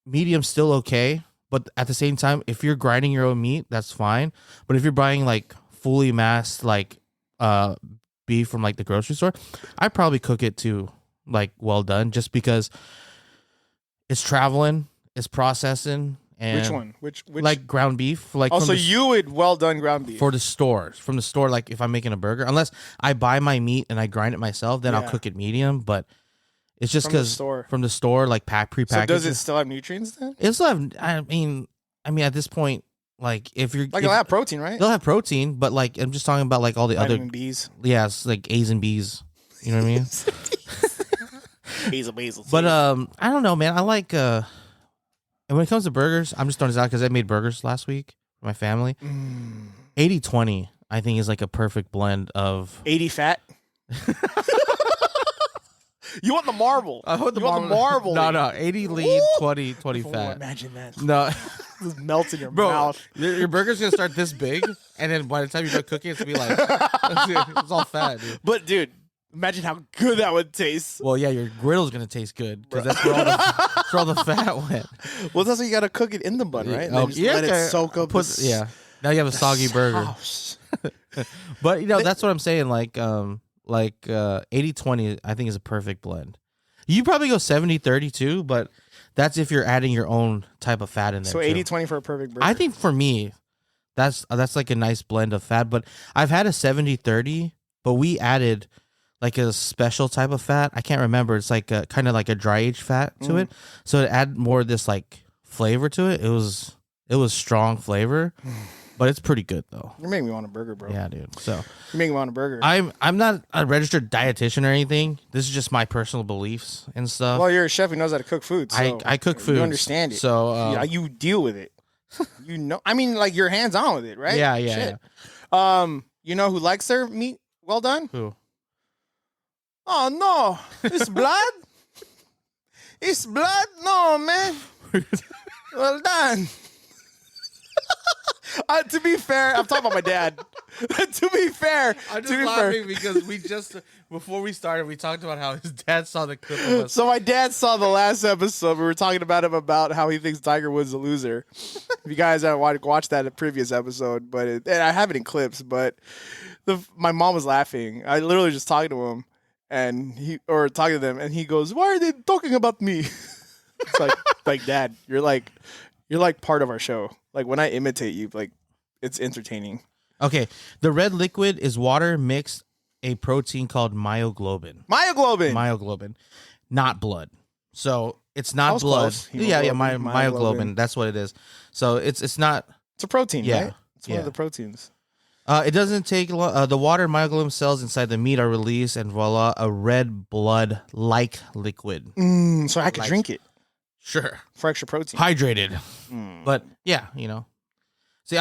Speaker 2: medium's still okay, but at the same time, if you're grinding your own meat, that's fine. But if you're buying like fully massed like beef from like the grocery store, I'd probably cook it to like well done, just because it's traveling, it's processing. And
Speaker 1: which one? Which
Speaker 2: like ground beef? Like
Speaker 1: also, you would well done ground beef
Speaker 2: for the store, from the store. Like if I'm making a burger, unless I buy my meat and I grind it myself, then I'll cook it medium. But it's just because from the store, like prepackaged. So
Speaker 1: does it still have nutrients then?
Speaker 2: It still have. I mean, at this point, like if you're
Speaker 1: like, it'll have protein, right?
Speaker 2: They'll have protein, but like I'm just talking about like all the
Speaker 1: vitamin
Speaker 2: other
Speaker 1: B's.
Speaker 2: Yes, like A's and B's. You know what I mean?
Speaker 1: A's and B's.
Speaker 2: But I don't know, man. I like and when it comes to burgers, I'm just throwing this out because I made burgers last week for my family. 80-20, I think, is like a perfect blend of
Speaker 1: 80 fat. You want the marble?
Speaker 2: I want the
Speaker 1: marble.
Speaker 2: No, 80 lean, 20 fat.
Speaker 1: Imagine that.
Speaker 2: No,
Speaker 1: it melts in your mouth.
Speaker 2: Your burger's gonna start this big, and then by the time you're done cooking, it's gonna be like it's all fat, dude.
Speaker 1: But dude, imagine how good that would taste.
Speaker 2: Well, yeah, your griddle's gonna taste good because that's where all the fat went.
Speaker 1: Well, that's why you gotta cook it in the bun, right? Let it soak up.
Speaker 2: Yeah. Now you have a soggy burger. But that's what I'm saying. Like 80-20, I think is a perfect blend. You probably go 70-30 too, but that's if you're adding your own type of fat in there.
Speaker 1: So 80-20 for a perfect burger.
Speaker 2: I think for me, that's like a nice blend of fat. But I've had a 70-30, but we added like a special type of fat. I can't remember. It's like kind of like a dry aged fat to it. So it add more of this like flavor to it. It was strong flavor. But it's pretty good though.
Speaker 1: You're making me want a burger, bro.
Speaker 2: Yeah, dude. So
Speaker 1: you're making me want a burger.
Speaker 2: I'm not a registered dietitian or anything. This is just my personal beliefs and stuff.
Speaker 1: Well, you're a chef who knows how to cook food. So
Speaker 2: I cook food.
Speaker 1: You understand it.
Speaker 2: So
Speaker 1: you deal with it. You know, I mean, like you're hands on with it, right?
Speaker 2: Yeah.
Speaker 1: You know who likes their meat well done?
Speaker 2: Who?
Speaker 1: Oh no, it's blood. It's blood. No, man. Well done. To be fair, I'm talking about my dad. To be fair,
Speaker 2: I'm just laughing because we just before we started, we talked about how his dad saw the clip of us.
Speaker 1: So my dad saw the last episode. We were talking about him about how he thinks Tiger Woods is a loser. If you guys haven't watched that in a previous episode, and I have it in clips, but my mom was laughing. I literally just talking to him talking to them, and he goes, "Why are they talking about me?" It's like Dad, you're like part of our show. Like when I imitate you, like it's entertaining.
Speaker 2: Okay, the red liquid is water mixed a protein called myoglobin. Myoglobin, not blood. So it's not blood. Myoglobin. That's what it is. So it's not.
Speaker 1: It's a protein, right? It's one of the proteins.
Speaker 2: It doesn't take the water and myoglobin cells inside the meat are released, and voila, a red blood-like liquid.
Speaker 1: So I could drink it.
Speaker 2: Sure.
Speaker 1: For extra protein.
Speaker 2: Hydrated. But yeah, See,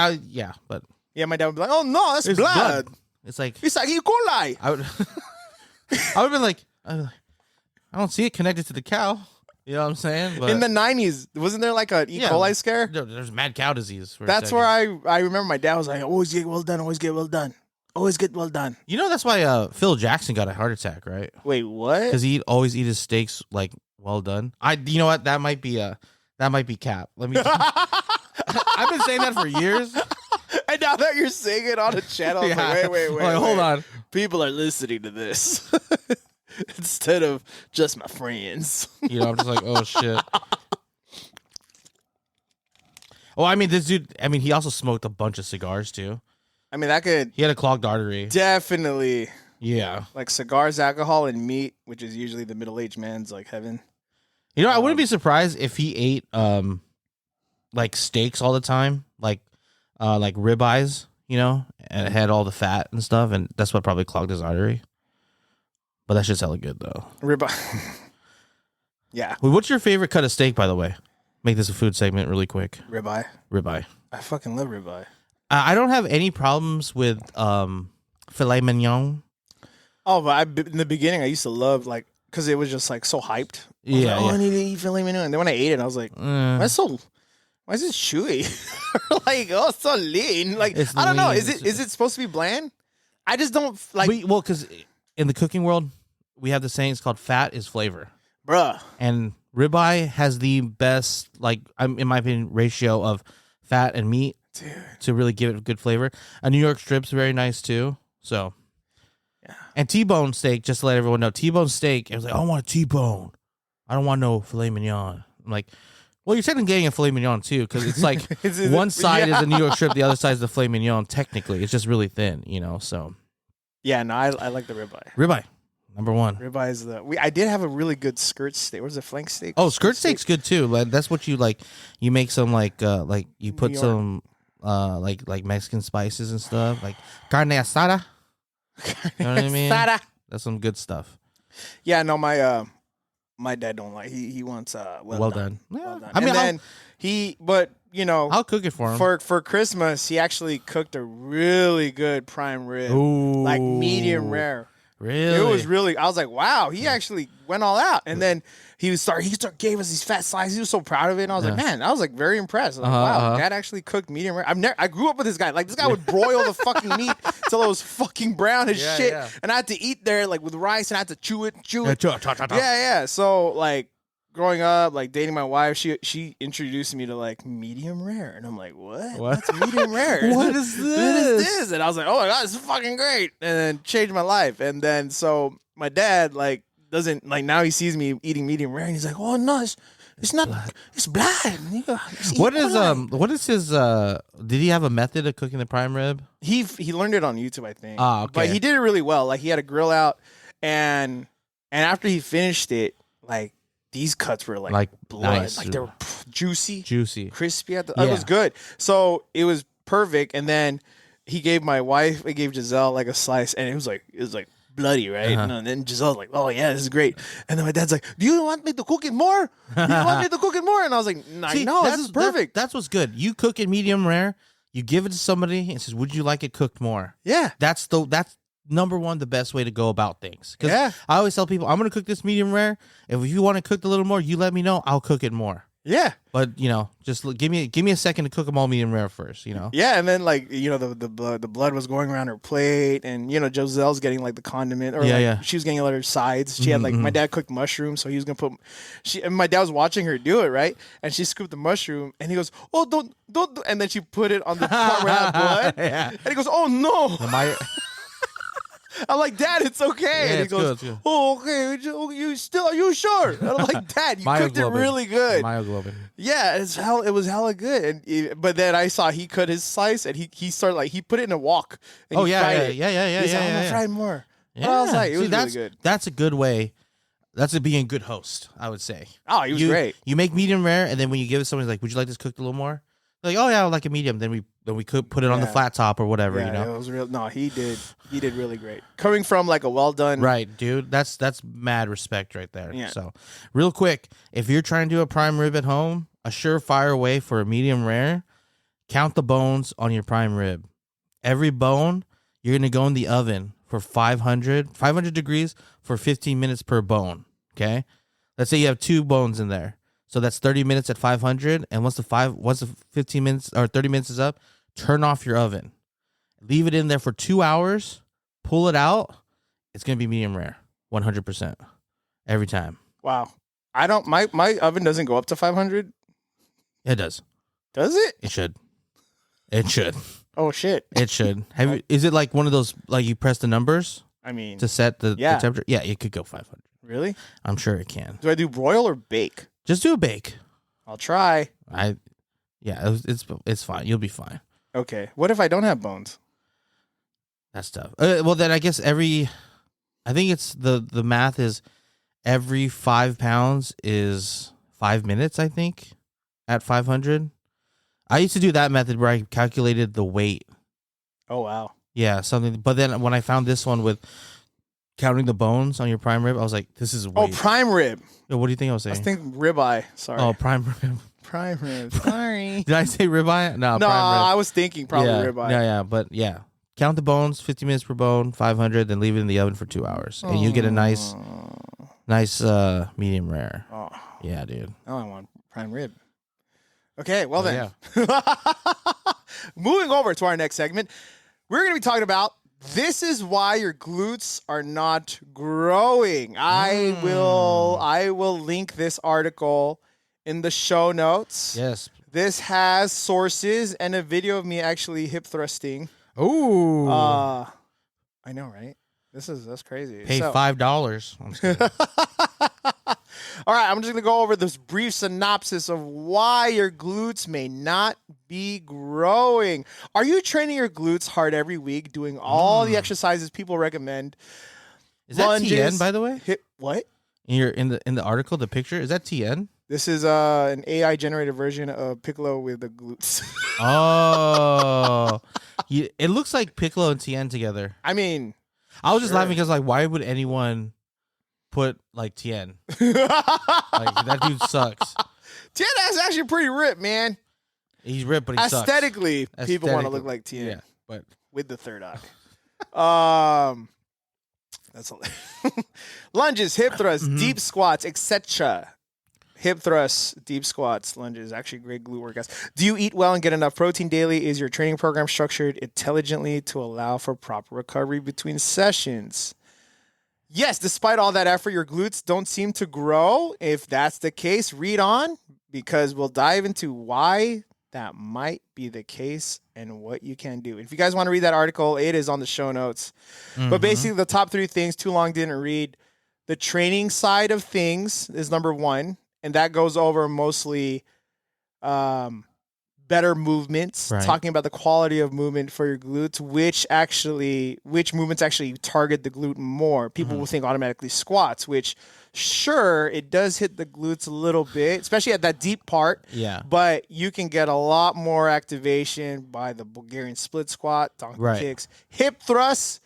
Speaker 2: but
Speaker 1: yeah, my dad would be like, "Oh no, that's blood.
Speaker 2: It's like
Speaker 1: E. coli."
Speaker 2: I would have been like, I don't see it connected to the cow. You know what I'm saying? But
Speaker 1: in the 90s, wasn't there like an E. coli scare?
Speaker 2: There's mad cow disease.
Speaker 1: That's where I remember my dad was like, "Always get well done. Always get well done. Always get well done."
Speaker 2: That's why Phil Jackson got a heart attack, right?
Speaker 1: Wait, what?
Speaker 2: Because he always eat his steaks like well done. You know what? That might be cap. Let me. I've been saying that for years.
Speaker 1: And now that you're saying it on a channel, I'm like, wait.
Speaker 2: Hold on.
Speaker 1: People are listening to this instead of just my friends.
Speaker 2: I'm just like, oh shit. Oh, I mean, this dude. I mean, he also smoked a bunch of cigars too.
Speaker 1: I mean, that could.
Speaker 2: He had a clogged artery.
Speaker 1: Definitely.
Speaker 2: Yeah.
Speaker 1: Like cigars, alcohol, and meat, which is usually the middle-aged man's like heaven.
Speaker 2: I wouldn't be surprised if he ate like steaks all the time, like ribeyes, and it had all the fat and stuff, and that's what probably clogged his artery. But that shit's hella good though.
Speaker 1: Ribeye. Yeah.
Speaker 2: Well, what's your favorite cut of steak, by the way? Make this a food segment really quick.
Speaker 1: Ribeye. I fucking love ribeye.
Speaker 2: I don't have any problems with filet mignon.
Speaker 1: Oh, but in the beginning, I used to love because it was just like so hyped. I need to eat filet mignon. And then when I ate it, I was like, why is it chewy? Like, it's so lean. Like, I don't know. Is it supposed to be bland? I just don't like,
Speaker 2: because in the cooking world, we have the saying, it's called fat is flavor.
Speaker 1: bruh.
Speaker 2: And ribeye has the best, like, in my opinion, ratio of fat and meat to really give it a good flavor. A New York strip's very nice too. So,
Speaker 1: yeah.
Speaker 2: And T-bone steak, just to let everyone know, T-bone steak, I was like, I want a T-bone. I don't want no filet mignon. I'm like, well, you're technically getting a filet mignon too, because it's like one side is a New York strip, the other side is the filet mignon. Technically, it's just really thin, So,
Speaker 1: Yeah, no, I like the ribeye.
Speaker 2: Ribeye, number one.
Speaker 1: Ribeye is I did have a really good skirt steak. What was it, flank steak?
Speaker 2: Oh, skirt steak's good too. Like, that's what you like. You make some like you put some like Mexican spices and stuff, like carne asada. You know what I mean?
Speaker 1: Asada.
Speaker 2: That's some good stuff.
Speaker 1: Yeah, no, my dad don't like. He wants well done.
Speaker 2: Yeah.
Speaker 1: Well done.
Speaker 2: I mean,
Speaker 1: and then
Speaker 2: I'll cook it for him.
Speaker 1: For Christmas, he actually cooked a really good prime rib,
Speaker 2: Ooh,
Speaker 1: like medium rare.
Speaker 2: Really?
Speaker 1: It was really. I was like, wow, he actually went all out. And then he gave us these fat slices. He was so proud of it. And I was like, man, I was like very impressed. I was like, wow, Dad actually cooked medium rare. I grew up with this guy. Like, this guy would broil the fucking meat till it was fucking brown as shit.
Speaker 2: Yeah.
Speaker 1: And I had to eat there like with rice, and I had to chew it.
Speaker 2: Yeah.
Speaker 1: Yeah. So like growing up, like dating my wife, she introduced me to like medium rare, and I'm like, what? What's medium rare?
Speaker 2: What is this?
Speaker 1: What is this? And I was like, oh my god, this is fucking great, and then changed my life. And then so my dad like doesn't like, now he sees me eating medium rare, and he's like, oh no, it's not blood. It's blood.
Speaker 2: What is his did he have a method of cooking the prime rib?
Speaker 1: He learned it on YouTube, I think.
Speaker 2: Okay.
Speaker 1: But he did it really well. Like, he had a grill out, and after he finished it, like, these cuts were like blood.
Speaker 2: Nice.
Speaker 1: Like, they were juicy, crispy. It was good. So it was perfect. And then he gave Giselle like a slice, and it was like bloody, right? And then Giselle's like, oh yeah, this is great. And then my dad's like, do you want me to cook it more? And I was like, no, this is perfect.
Speaker 2: That's what's good. You cook it medium rare, you give it to somebody and says, would you like it cooked more?
Speaker 1: Yeah.
Speaker 2: That's number one, the best way to go about things. Because I always tell people, I'm going to cook this medium rare. If you want it cooked a little more, you let me know. I'll cook it more.
Speaker 1: Yeah.
Speaker 2: But, just give me a second to cook them all medium rare first,
Speaker 1: Yeah, and then, like, the blood was going around her plate, and, Giselle's getting, like, the condiment. Or she was getting, like, her sides. She had, like, my dad cooked mushrooms, so he was going to put... and my dad was watching her do it, right? And she scooped the mushroom, and he goes, oh, don't... And then she put it on the part where it had blood. And he goes, oh, no. I'm like, Dad, it's okay.
Speaker 2: Yeah,
Speaker 1: and he goes,
Speaker 2: good.
Speaker 1: oh, okay. Are you sure? And I'm like, Dad, you cooked it really good.
Speaker 2: Myoglobin.
Speaker 1: Yeah, it was hella good. But then I saw he cut his slice, and he started, like, he put it in a wok. And
Speaker 2: He's like,
Speaker 1: I'm going to fry more.
Speaker 2: Yeah.
Speaker 1: But I was like, it was really good.
Speaker 2: That's a good way. That's being a good host, I would say.
Speaker 1: Oh, he was great.
Speaker 2: You make medium rare, and then when you give it to somebody, like, would you like this cooked a little more? They're like, oh yeah, I like a medium. Then we could put it on the flat top or whatever.
Speaker 1: It was real. No, he did really great. Coming from like a well done.
Speaker 2: Right, dude. That's mad respect right there.
Speaker 1: Yeah.
Speaker 2: So, real quick, if you're trying to do a prime rib at home, a surefire way for a medium rare, count the bones on your prime rib. Every bone, you're gonna go in the oven for 500 degrees for 15 minutes per bone. Okay, let's say you have 2 bones in there. So that's 30 minutes at 500, and once the 15 minutes or 30 minutes is up, turn off your oven. Leave it in there for 2 hours, pull it out. It's going to be medium rare, 100%. Every time.
Speaker 1: Wow. My oven doesn't go up to 500?
Speaker 2: It does.
Speaker 1: Does it?
Speaker 2: It should. It should.
Speaker 1: Oh, shit.
Speaker 2: It should. Is it like one of those, like you press the numbers?
Speaker 1: I mean.
Speaker 2: To set the temperature? Yeah, it could go 500.
Speaker 1: Really?
Speaker 2: I'm sure it can.
Speaker 1: Do I do broil or bake?
Speaker 2: Just do a bake.
Speaker 1: I'll try.
Speaker 2: It's fine. You'll be fine.
Speaker 1: Okay. What if I don't have bones?
Speaker 2: That's tough. Well, then I guess I think it's the math is every 5 pounds is 5 minutes, I think, at 500. I used to do that method where I calculated the weight.
Speaker 1: Oh, wow.
Speaker 2: Yeah, something. But then when I found this one with counting the bones on your prime rib, I was like, this is weight.
Speaker 1: Oh, prime rib.
Speaker 2: Yo, what do you think I was saying?
Speaker 1: I was thinking ribeye. Sorry.
Speaker 2: Oh, prime rib.
Speaker 1: Prime rib. Sorry.
Speaker 2: Did I say ribeye? No, prime rib.
Speaker 1: I was thinking probably ribeye.
Speaker 2: Yeah, but yeah. Count the bones, 50 minutes per bone, 500, then leave it in the oven for 2 hours. And you get a nice medium rare.
Speaker 1: Oh.
Speaker 2: Yeah, dude.
Speaker 1: Now I want prime rib. Okay, well then. Yeah. Moving over to our next segment, we're going to be talking about This is why your glutes are not growing. I will link this article in the show notes.
Speaker 2: Yes.
Speaker 1: This has sources and a video of me actually hip thrusting.
Speaker 2: Ooh.
Speaker 1: I know, right? That's crazy.
Speaker 2: Pay $5. I'm just kidding.
Speaker 1: All right, I'm just going to go over this brief synopsis of why your glutes may not be growing. Are you training your glutes hard every week, doing all the exercises people recommend?
Speaker 2: Is that TN, by the way?
Speaker 1: What?
Speaker 2: In the article, the picture, is that TN?
Speaker 1: This is an AI generated version of Piccolo with the glutes.
Speaker 2: Oh. It looks like Piccolo and TN together.
Speaker 1: I mean,
Speaker 2: I was just laughing because, like, why would anyone put, like, TN? Like, that dude sucks.
Speaker 1: TN is actually pretty ripped, man.
Speaker 2: He's ripped, but he sucks.
Speaker 1: Aesthetically, people want to look like TN.
Speaker 2: Yeah, but
Speaker 1: with the third eye. That's all. Lunges, hip thrusts, deep squats, etc. Hip thrusts, deep squats, lunges, actually great glute workouts. Do you eat well and get enough protein daily? Is your training program structured intelligently to allow for proper recovery between sessions? Yes, despite all that effort, your glutes don't seem to grow. If that's the case, read on, because we'll dive into why that might be the case and what you can do. If you guys want to read that article, it is on the show notes. But basically, the top 3 things, too long didn't read. The training side of things is number 1. And that goes over mostly better movements, talking about the quality of movement for your glutes, which movements actually target the glute more. People will think automatically squats, which sure, it does hit the glutes a little bit, especially at that deep part.
Speaker 2: Yeah.
Speaker 1: But you can get a lot more activation by the Bulgarian split squat, donkey kicks, hip thrusts,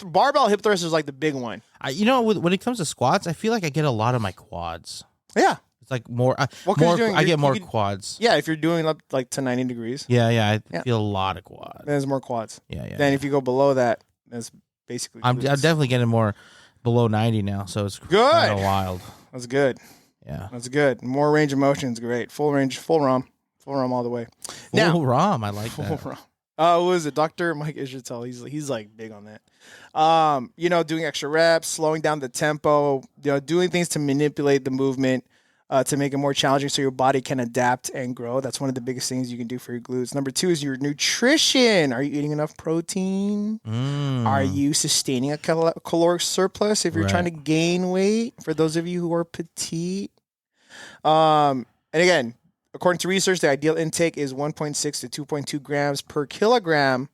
Speaker 1: barbell hip thrust is like the big one.
Speaker 2: When it comes to squats, I feel like I get a lot of my quads.
Speaker 1: Yeah.
Speaker 2: It's like more.
Speaker 1: I
Speaker 2: get more quads.
Speaker 1: Yeah, if you're doing up like to 90 degrees.
Speaker 2: Yeah. I feel a lot of quads.
Speaker 1: There's more quads.
Speaker 2: Yeah.
Speaker 1: Then if you go below that, that's basically.
Speaker 2: I'm definitely getting more below 90 now, so it's
Speaker 1: good.
Speaker 2: Kind of wild.
Speaker 1: That's good.
Speaker 2: Yeah,
Speaker 1: that's good. More range of motion is great. Full range, full ROM all the way.
Speaker 2: Full ROM, I like that.
Speaker 1: Full ROM. What is it? Dr. Mike Ishertel. He's like big on that. Doing extra reps, slowing down the tempo, doing things to manipulate the movement. To make it more challenging so your body can adapt and grow. That's one of the biggest things you can do for your glutes. Number 2 is your nutrition. Are you eating enough protein? Are you sustaining a caloric surplus if you're trying to gain weight? For those of you who are petite. And again, according to research, the ideal intake is 1.6 to 2.2 grams per kilogram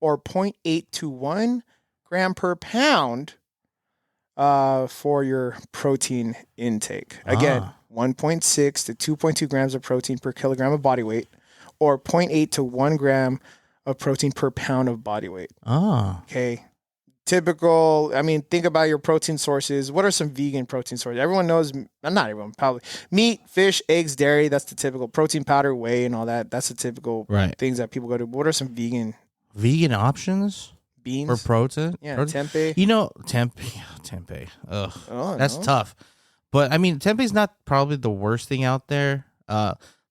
Speaker 1: or 0.8 to 1 gram per pound for your protein intake. Again, 1.6 to 2.2 grams of protein per kilogram of body weight, or 0.8 to 1 gram of protein per pound of body weight. Okay. Typical, think about your protein sources. What are some vegan protein sources? Everyone knows, not everyone, probably. Meat, fish, eggs, dairy, that's the typical. Protein powder, whey, and all that. That's the typical things that people go to. What are some vegan
Speaker 2: options? Beans? For protein?
Speaker 1: Yeah,
Speaker 2: tempeh. Tempeh. Ugh. That's tough. But, tempeh's not probably the worst thing out there.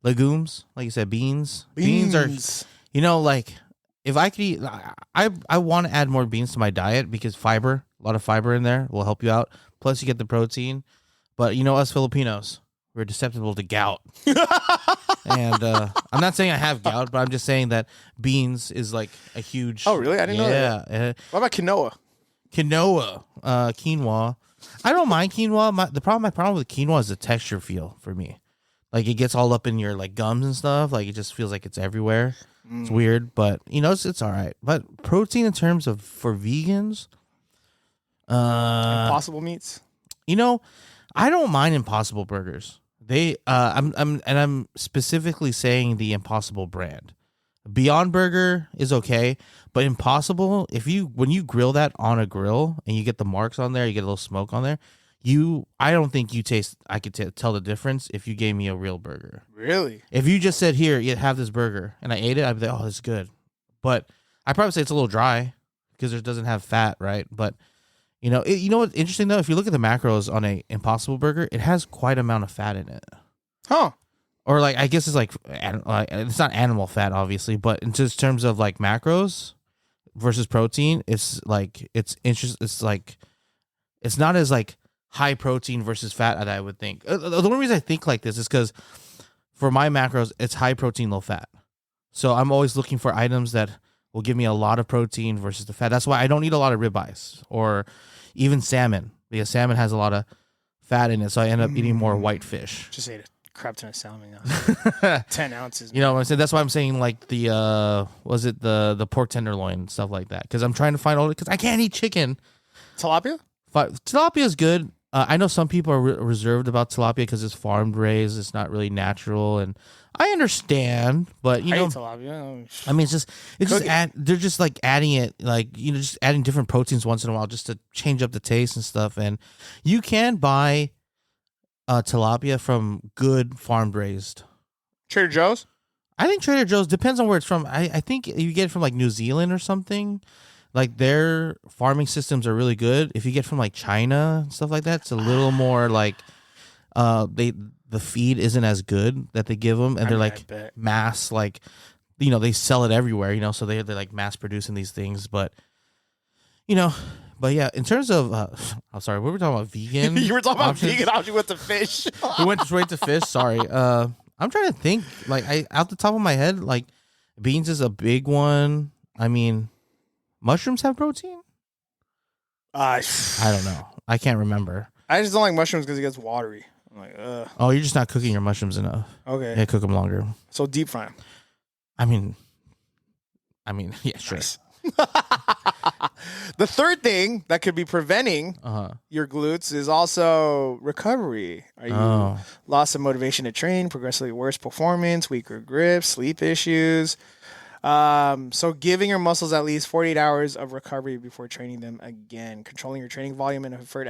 Speaker 2: Legumes, like you said, beans. Beans are, if I could eat, I want to add more beans to my diet because a lot of fiber in there will help you out. Plus, you get the protein. But, us Filipinos, we're susceptible to gout. And I'm not saying I have gout, but I'm just saying that beans is like a huge...
Speaker 1: Oh, really? I didn't know that. Yeah. What about quinoa?
Speaker 2: Quinoa. I don't mind quinoa. My problem with quinoa is the texture feel for me. Like, it gets all up in your like gums and stuff. Like, it just feels like it's everywhere. It's weird, but, it's all right. But protein in terms of for vegans...
Speaker 1: Impossible meats?
Speaker 2: I don't mind Impossible burgers. I'm specifically saying the Impossible brand. Beyond Burger is okay, but Impossible, when you grill that on a grill and you get the marks on there, you get a little smoke on there, I don't think I could tell the difference if you gave me a real burger.
Speaker 1: Really?
Speaker 2: If you just said, here, you have this burger, and I ate it, I'd be like, oh, this is good. But I'd probably say it's a little dry because it doesn't have fat, right? But you know what's interesting though? If you look at the macros on a Impossible burger, it has quite amount of fat in it.
Speaker 1: Huh.
Speaker 2: Or like, I guess it's like it's not animal fat, obviously, but in just terms of like macros, versus protein, it's like it's interest. It's like it's not as like high protein versus fat that I would think. The only reason I think like this is because for my macros, it's high protein, low fat. So I'm always looking for items that will give me a lot of protein versus the fat. That's why I don't eat a lot of ribeyes or even salmon, because salmon has a lot of fat in it. So I end up eating more white fish.
Speaker 3: Just ate a crap ton of salmon now. 10 ounces.
Speaker 2: You know what I'm saying? That's why I'm saying like the was it the pork tenderloin and stuff like that, because I'm trying to find all because I can't eat chicken.
Speaker 1: Tilapia?
Speaker 2: Tilapia is good. I know some people are reserved about tilapia because it's farmed raised. It's not really natural, and I understand. But you
Speaker 3: I
Speaker 2: know,
Speaker 3: eat tilapia.
Speaker 2: I mean, they're just like adding it, like just adding different proteins once in a while just to change up the taste and stuff. And you can buy tilapia from good farmed raised.
Speaker 1: Trader Joe's?
Speaker 2: I think Trader Joe's depends on where it's from. I think you get it from like New Zealand or something. Like their farming systems are really good. If you get from like China and stuff like that, it's a little more like the feed isn't as good that they give them, and they're like mass, like they sell it everywhere, so they're like mass producing these things. But but yeah, in terms of I'm sorry, we were talking about vegan.
Speaker 1: You were talking
Speaker 2: options.
Speaker 1: about vegan options with the fish.
Speaker 2: We went straight to fish. Sorry, I'm trying to think. Like out the top of my head, like beans is a big one. I mean. Mushrooms have protein? I don't know. I can't remember.
Speaker 1: I just don't like mushrooms because it gets watery. I'm like, ugh.
Speaker 2: Oh, you're just not cooking your mushrooms enough.
Speaker 1: Okay.
Speaker 2: Yeah, cook them longer.
Speaker 1: So deep fry them.
Speaker 2: I mean, yeah, sure.
Speaker 1: Nice. The third thing that could be preventing your glutes is also recovery. Are you loss of motivation to train, progressively worse performance, weaker grip, sleep issues? So giving your muscles at least 48 hours of recovery before training them again, controlling your training volume and effort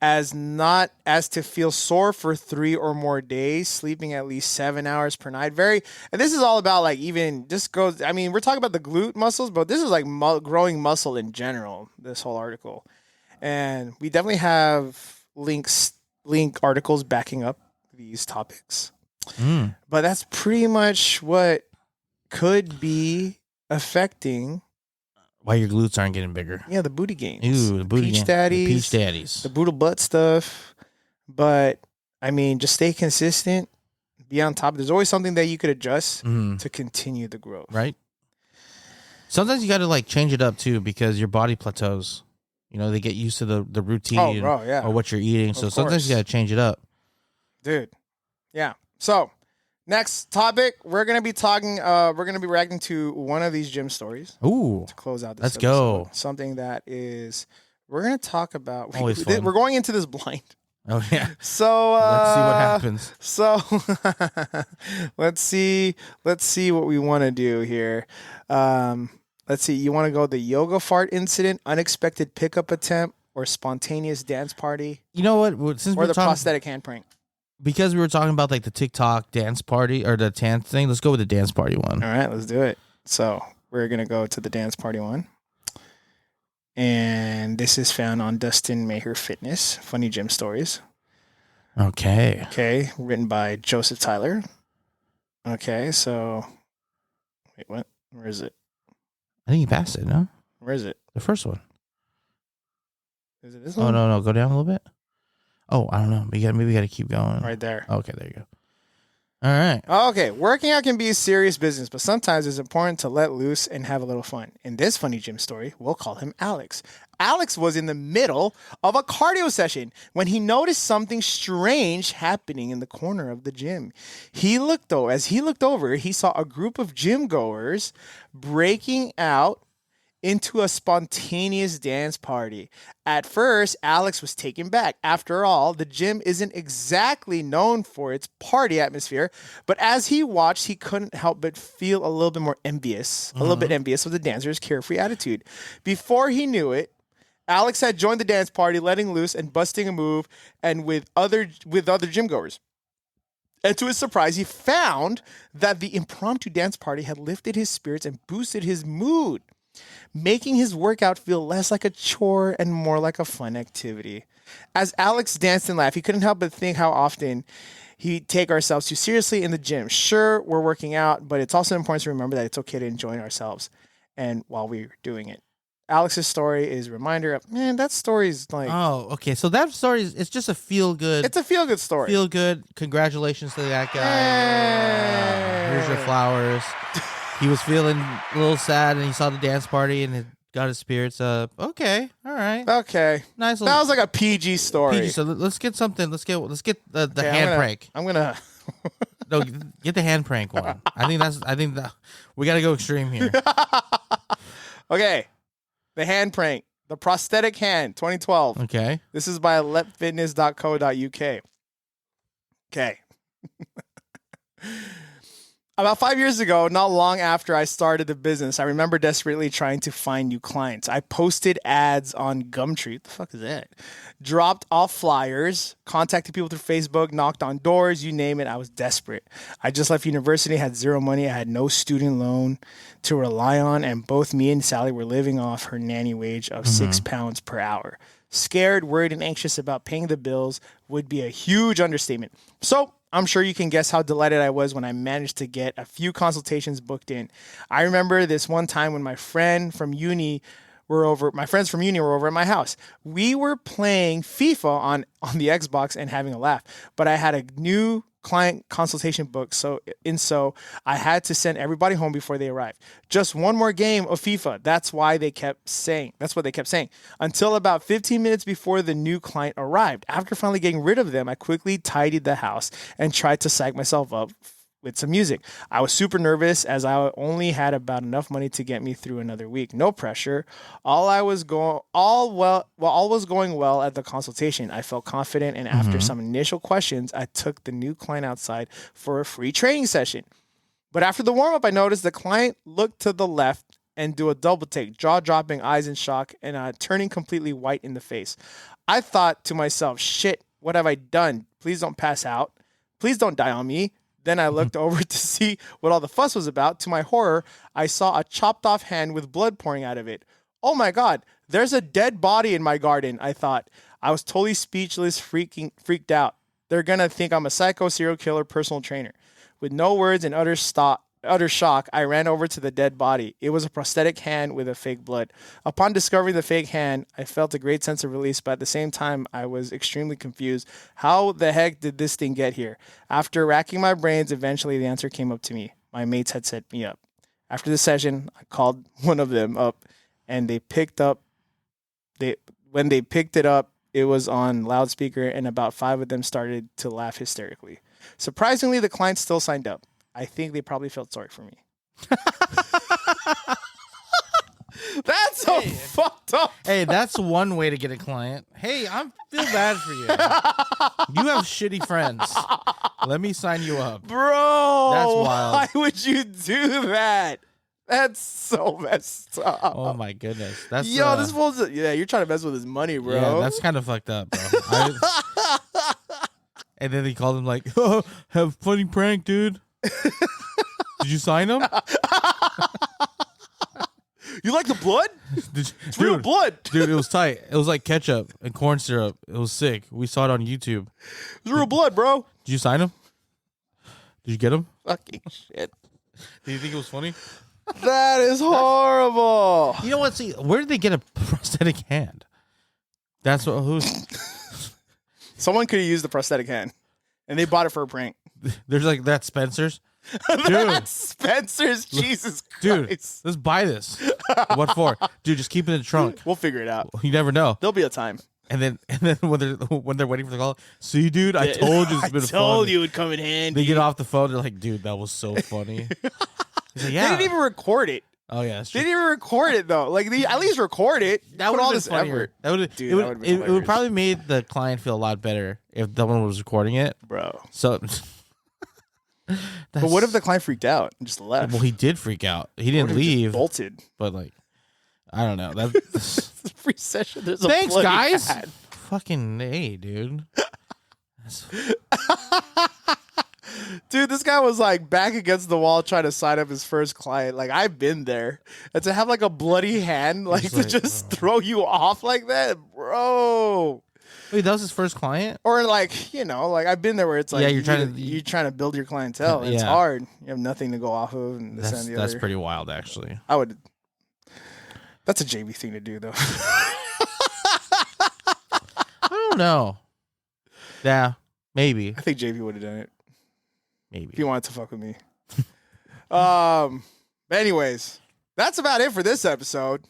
Speaker 1: as not as to feel sore for 3 or more days, sleeping at least 7 hours per night. And this is all about like even this goes, I mean, we're talking about the glute muscles, but this is like growing muscle in general, this whole article. And we definitely have link articles backing up these topics. But that's pretty much what could be affecting
Speaker 2: why your glutes aren't getting bigger.
Speaker 1: Yeah, the booty gains.
Speaker 2: Ooh, the booty
Speaker 1: Peach daddies.
Speaker 2: The peach daddies.
Speaker 1: The brutal butt stuff. But I mean, just stay consistent. Be on top. There's always something that you could adjust to continue the growth.
Speaker 2: Right. Sometimes you got to like change it up too, because your body plateaus. They get used to the routine or what you're eating. So sometimes you got to change it up.
Speaker 1: Dude. Yeah. So next topic, we're gonna be talking. We're gonna be reacting to one of these gym stories.
Speaker 2: Ooh,
Speaker 1: to close out this.
Speaker 2: Let's
Speaker 1: episode.
Speaker 2: go.
Speaker 1: Something that is we're gonna talk about.
Speaker 2: Always fun.
Speaker 1: We're going into this blind.
Speaker 2: Oh yeah.
Speaker 1: So
Speaker 2: let's see what happens.
Speaker 1: So let's see what we want to do here. Let's see. You want to go the yoga fart incident, unexpected pickup attempt, or spontaneous dance party?
Speaker 2: You know what? Since
Speaker 1: or the prosthetic hand prank.
Speaker 2: Because we were talking about like the TikTok dance party or the dance thing, let's go with the dance party one.
Speaker 1: All right, let's do it. So we're going to go to the dance party one. And this is found on Dustin Maher Fitness, Funny Gym Stories. Okay, written by Joseph Tyler. Okay, so wait, what? Where is it?
Speaker 2: I think you passed it, no?
Speaker 1: Where is it?
Speaker 2: The first one.
Speaker 1: Is it this one?
Speaker 2: Oh, no, go down a little bit. Oh, I don't know. Maybe we got to keep going.
Speaker 1: Right there.
Speaker 2: Okay, there you go. All right.
Speaker 1: Okay, working out can be a serious business, but sometimes it's important to let loose and have a little fun. In this funny gym story, we'll call him Alex. Alex was in the middle of a cardio session when he noticed something strange happening in the corner of the gym. As he looked over, he saw a group of gym goers breaking out into a spontaneous dance party. At first, Alex was taken back. After all, the gym isn't exactly known for its party atmosphere, but as he watched, he couldn't help but feel a little bit envious of the dancers' carefree attitude. Before he knew it, Alex had joined the dance party, letting loose and busting a move, and with other gym goers. And to his surprise, he found that the impromptu dance party had lifted his spirits and boosted his mood, making his workout feel less like a chore and more like a fun activity. As Alex danced and laughed, he couldn't help but think how often we take ourselves too seriously in the gym. Sure, we're working out, but it's also important to remember that it's okay to enjoy ourselves. and while we were doing it. Alex's story is a reminder of, man, that story's like,
Speaker 2: Oh, okay. So that story is it's just a feel good.
Speaker 1: it's a feel good story.
Speaker 2: Feel good. Congratulations to that guy. Here's your flowers. He was feeling a little sad, and he saw the dance party, and it got his spirits up. Okay, all right,
Speaker 1: Okay.
Speaker 2: nice.
Speaker 1: That was like a PG story.
Speaker 2: PG. So let's get something. Let's get the
Speaker 1: Okay,
Speaker 2: hand prank.
Speaker 1: I'm gonna
Speaker 2: No, get the hand prank one. I think that we got to go extreme here.
Speaker 1: Okay. The hand prank. The prosthetic hand, 2012.
Speaker 2: Okay.
Speaker 1: This is by letfitness.co.uk. Okay. About 5 years ago, not long after I started the business, I remember desperately trying to find new clients. I posted ads on Gumtree. What the fuck is that? Dropped off flyers, contacted people through Facebook, knocked on doors, you name it. I was desperate. I just left university, had zero money. I had no student loan to rely on, and both me and Sally were living off her nanny wage of £6 per hour. Scared, worried, and anxious about paying the bills would be a huge understatement. So I'm sure you can guess how delighted I was when I managed to get a few consultations booked in. I remember this one time when my friends from uni were over at my house. We were playing FIFA on the Xbox and having a laugh, but I had a new client consultation book, so I had to send everybody home before they arrived. Just one more game of FIFA. That's what they kept saying. Until about 15 minutes before the new client arrived. After finally getting rid of them, I quickly tidied the house and tried to psych myself up with some music. I was super nervous as I only had about enough money to get me through another week. No pressure. All was going well at the consultation. I felt confident, and after some initial questions, I took the new client outside for a free training session. But after the warm-up, I noticed the client looked to the left and do a double take, jaw dropping, eyes in shock, and turning completely white in the face. I thought to myself, shit, what have I done? Please don't pass out. Please don't die on me. Then I looked over to see what all the fuss was about. To my horror, I saw a chopped off hand with blood pouring out of it. Oh my God, there's a dead body in my garden, I thought. I was totally speechless, freaked out. They're going to think I'm a psycho serial killer personal trainer. With no words and utter shock, I ran over to the dead body. It was a prosthetic hand with a fake blood. Upon discovering the fake hand, I felt a great sense of release, but at the same time, I was extremely confused. How the heck did this thing get here? After racking my brains, eventually the answer came up to me. My mates had set me up. After the session, I called one of them up, and when they picked it up, it was on loudspeaker, and about 5 of them started to laugh hysterically. Surprisingly, the client still signed up. I think they probably felt sorry for me. That's so fucked up.
Speaker 2: Hey, that's one way to get a client. Hey, I feel bad for you. You have shitty friends. Let me sign you up.
Speaker 1: Bro,
Speaker 2: That's wild.
Speaker 1: Why would you do that? That's so messed up.
Speaker 2: Oh my goodness. That's
Speaker 1: this fool's you're trying to mess with his money, bro.
Speaker 2: Yeah, that's kind of fucked up, bro. And then they called him like, oh, have funny prank, dude. Did you sign him?
Speaker 1: You like the blood? It's real blood.
Speaker 2: Dude, it was tight. It was like ketchup and corn syrup. It was sick. We saw it on YouTube.
Speaker 1: It's real blood, bro.
Speaker 2: Did you sign him? Did you get him?
Speaker 1: Fucking shit.
Speaker 2: Did you think it was funny?
Speaker 1: That is horrible.
Speaker 2: You know what? See, where did they get a prosthetic hand? That's what. Who's?
Speaker 1: Someone could have used the prosthetic hand, and they bought it for a prank.
Speaker 2: There's like that Spencer's.
Speaker 1: That's Spencer's. Jesus Christ.
Speaker 2: Dude, let's buy this. What for? Dude, just keep it in the trunk.
Speaker 1: We'll figure it out.
Speaker 2: You never know.
Speaker 1: There'll be a time.
Speaker 2: And then when they're waiting for the call, see, dude, I told you it's been fun.
Speaker 1: I told you it'd come in handy.
Speaker 2: They get off the phone. They're like, dude, that was so funny. He's like, yeah.
Speaker 1: They didn't even record it.
Speaker 2: Oh yeah, that's true.
Speaker 1: They didn't even record it though. Like they at least record it.
Speaker 2: That
Speaker 1: put
Speaker 2: would
Speaker 1: all
Speaker 2: have
Speaker 1: this
Speaker 2: been funnier.
Speaker 1: effort.
Speaker 2: That would it would probably made the client feel a lot better if someone was recording it,
Speaker 1: bro.
Speaker 2: So,
Speaker 1: but what if the client freaked out and just left?
Speaker 2: Well, he did freak out. He didn't leave.
Speaker 1: Bolted.
Speaker 2: But like, I don't know. That's
Speaker 1: free session. There's a
Speaker 2: thanks, guys.
Speaker 1: Ad.
Speaker 2: Fucking A, dude.
Speaker 1: Dude, this guy was like back against the wall trying to sign up his first client. Like I've been there. And to have like a bloody hand, like to just throw you off like that, bro.
Speaker 2: Wait, that was his first client?
Speaker 1: Or like, like I've been there where it's like you're trying to build your clientele. And it's hard. You have nothing to go off of and
Speaker 2: that's pretty wild actually.
Speaker 1: I would That's a JB thing to do, though.
Speaker 2: I don't know. Yeah, maybe.
Speaker 1: I think JB would have done it
Speaker 2: Maybe.
Speaker 1: if he wanted to fuck with me. But anyways, that's about it for this episode.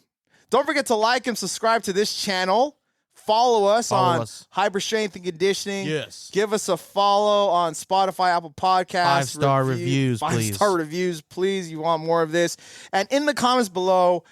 Speaker 1: Don't forget to like and subscribe to this channel. Follow us on Hyper Strength and Conditioning.
Speaker 2: Yes.
Speaker 1: Give us a follow on Spotify, Apple Podcasts.
Speaker 2: 5-star reviews, please.
Speaker 1: 5-star reviews, please. You want more of this. And in the comments below,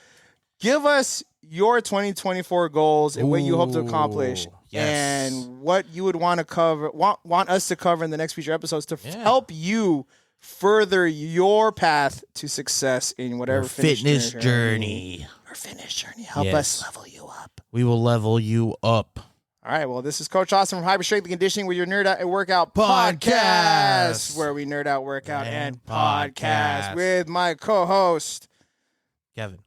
Speaker 1: give us your 2024 goals and what you hope to accomplish.
Speaker 2: Yes.
Speaker 1: And what you would want to cover, want us to cover in the next future episodes to help you further your path to success in whatever
Speaker 2: fitness journey.
Speaker 1: Our fitness journey. Help us level you up.
Speaker 2: We will level you up.
Speaker 1: All right. Well, this is Coach Austin from Hyper Strength and Conditioning with your Nerd Out and Workout
Speaker 2: Podcast,
Speaker 1: where we nerd out, workout, and podcast with my co-host
Speaker 2: Kevin.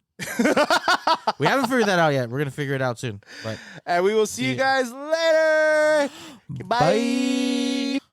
Speaker 2: We haven't figured that out yet. We're gonna figure it out soon. But
Speaker 1: and we will see you guys later. Bye.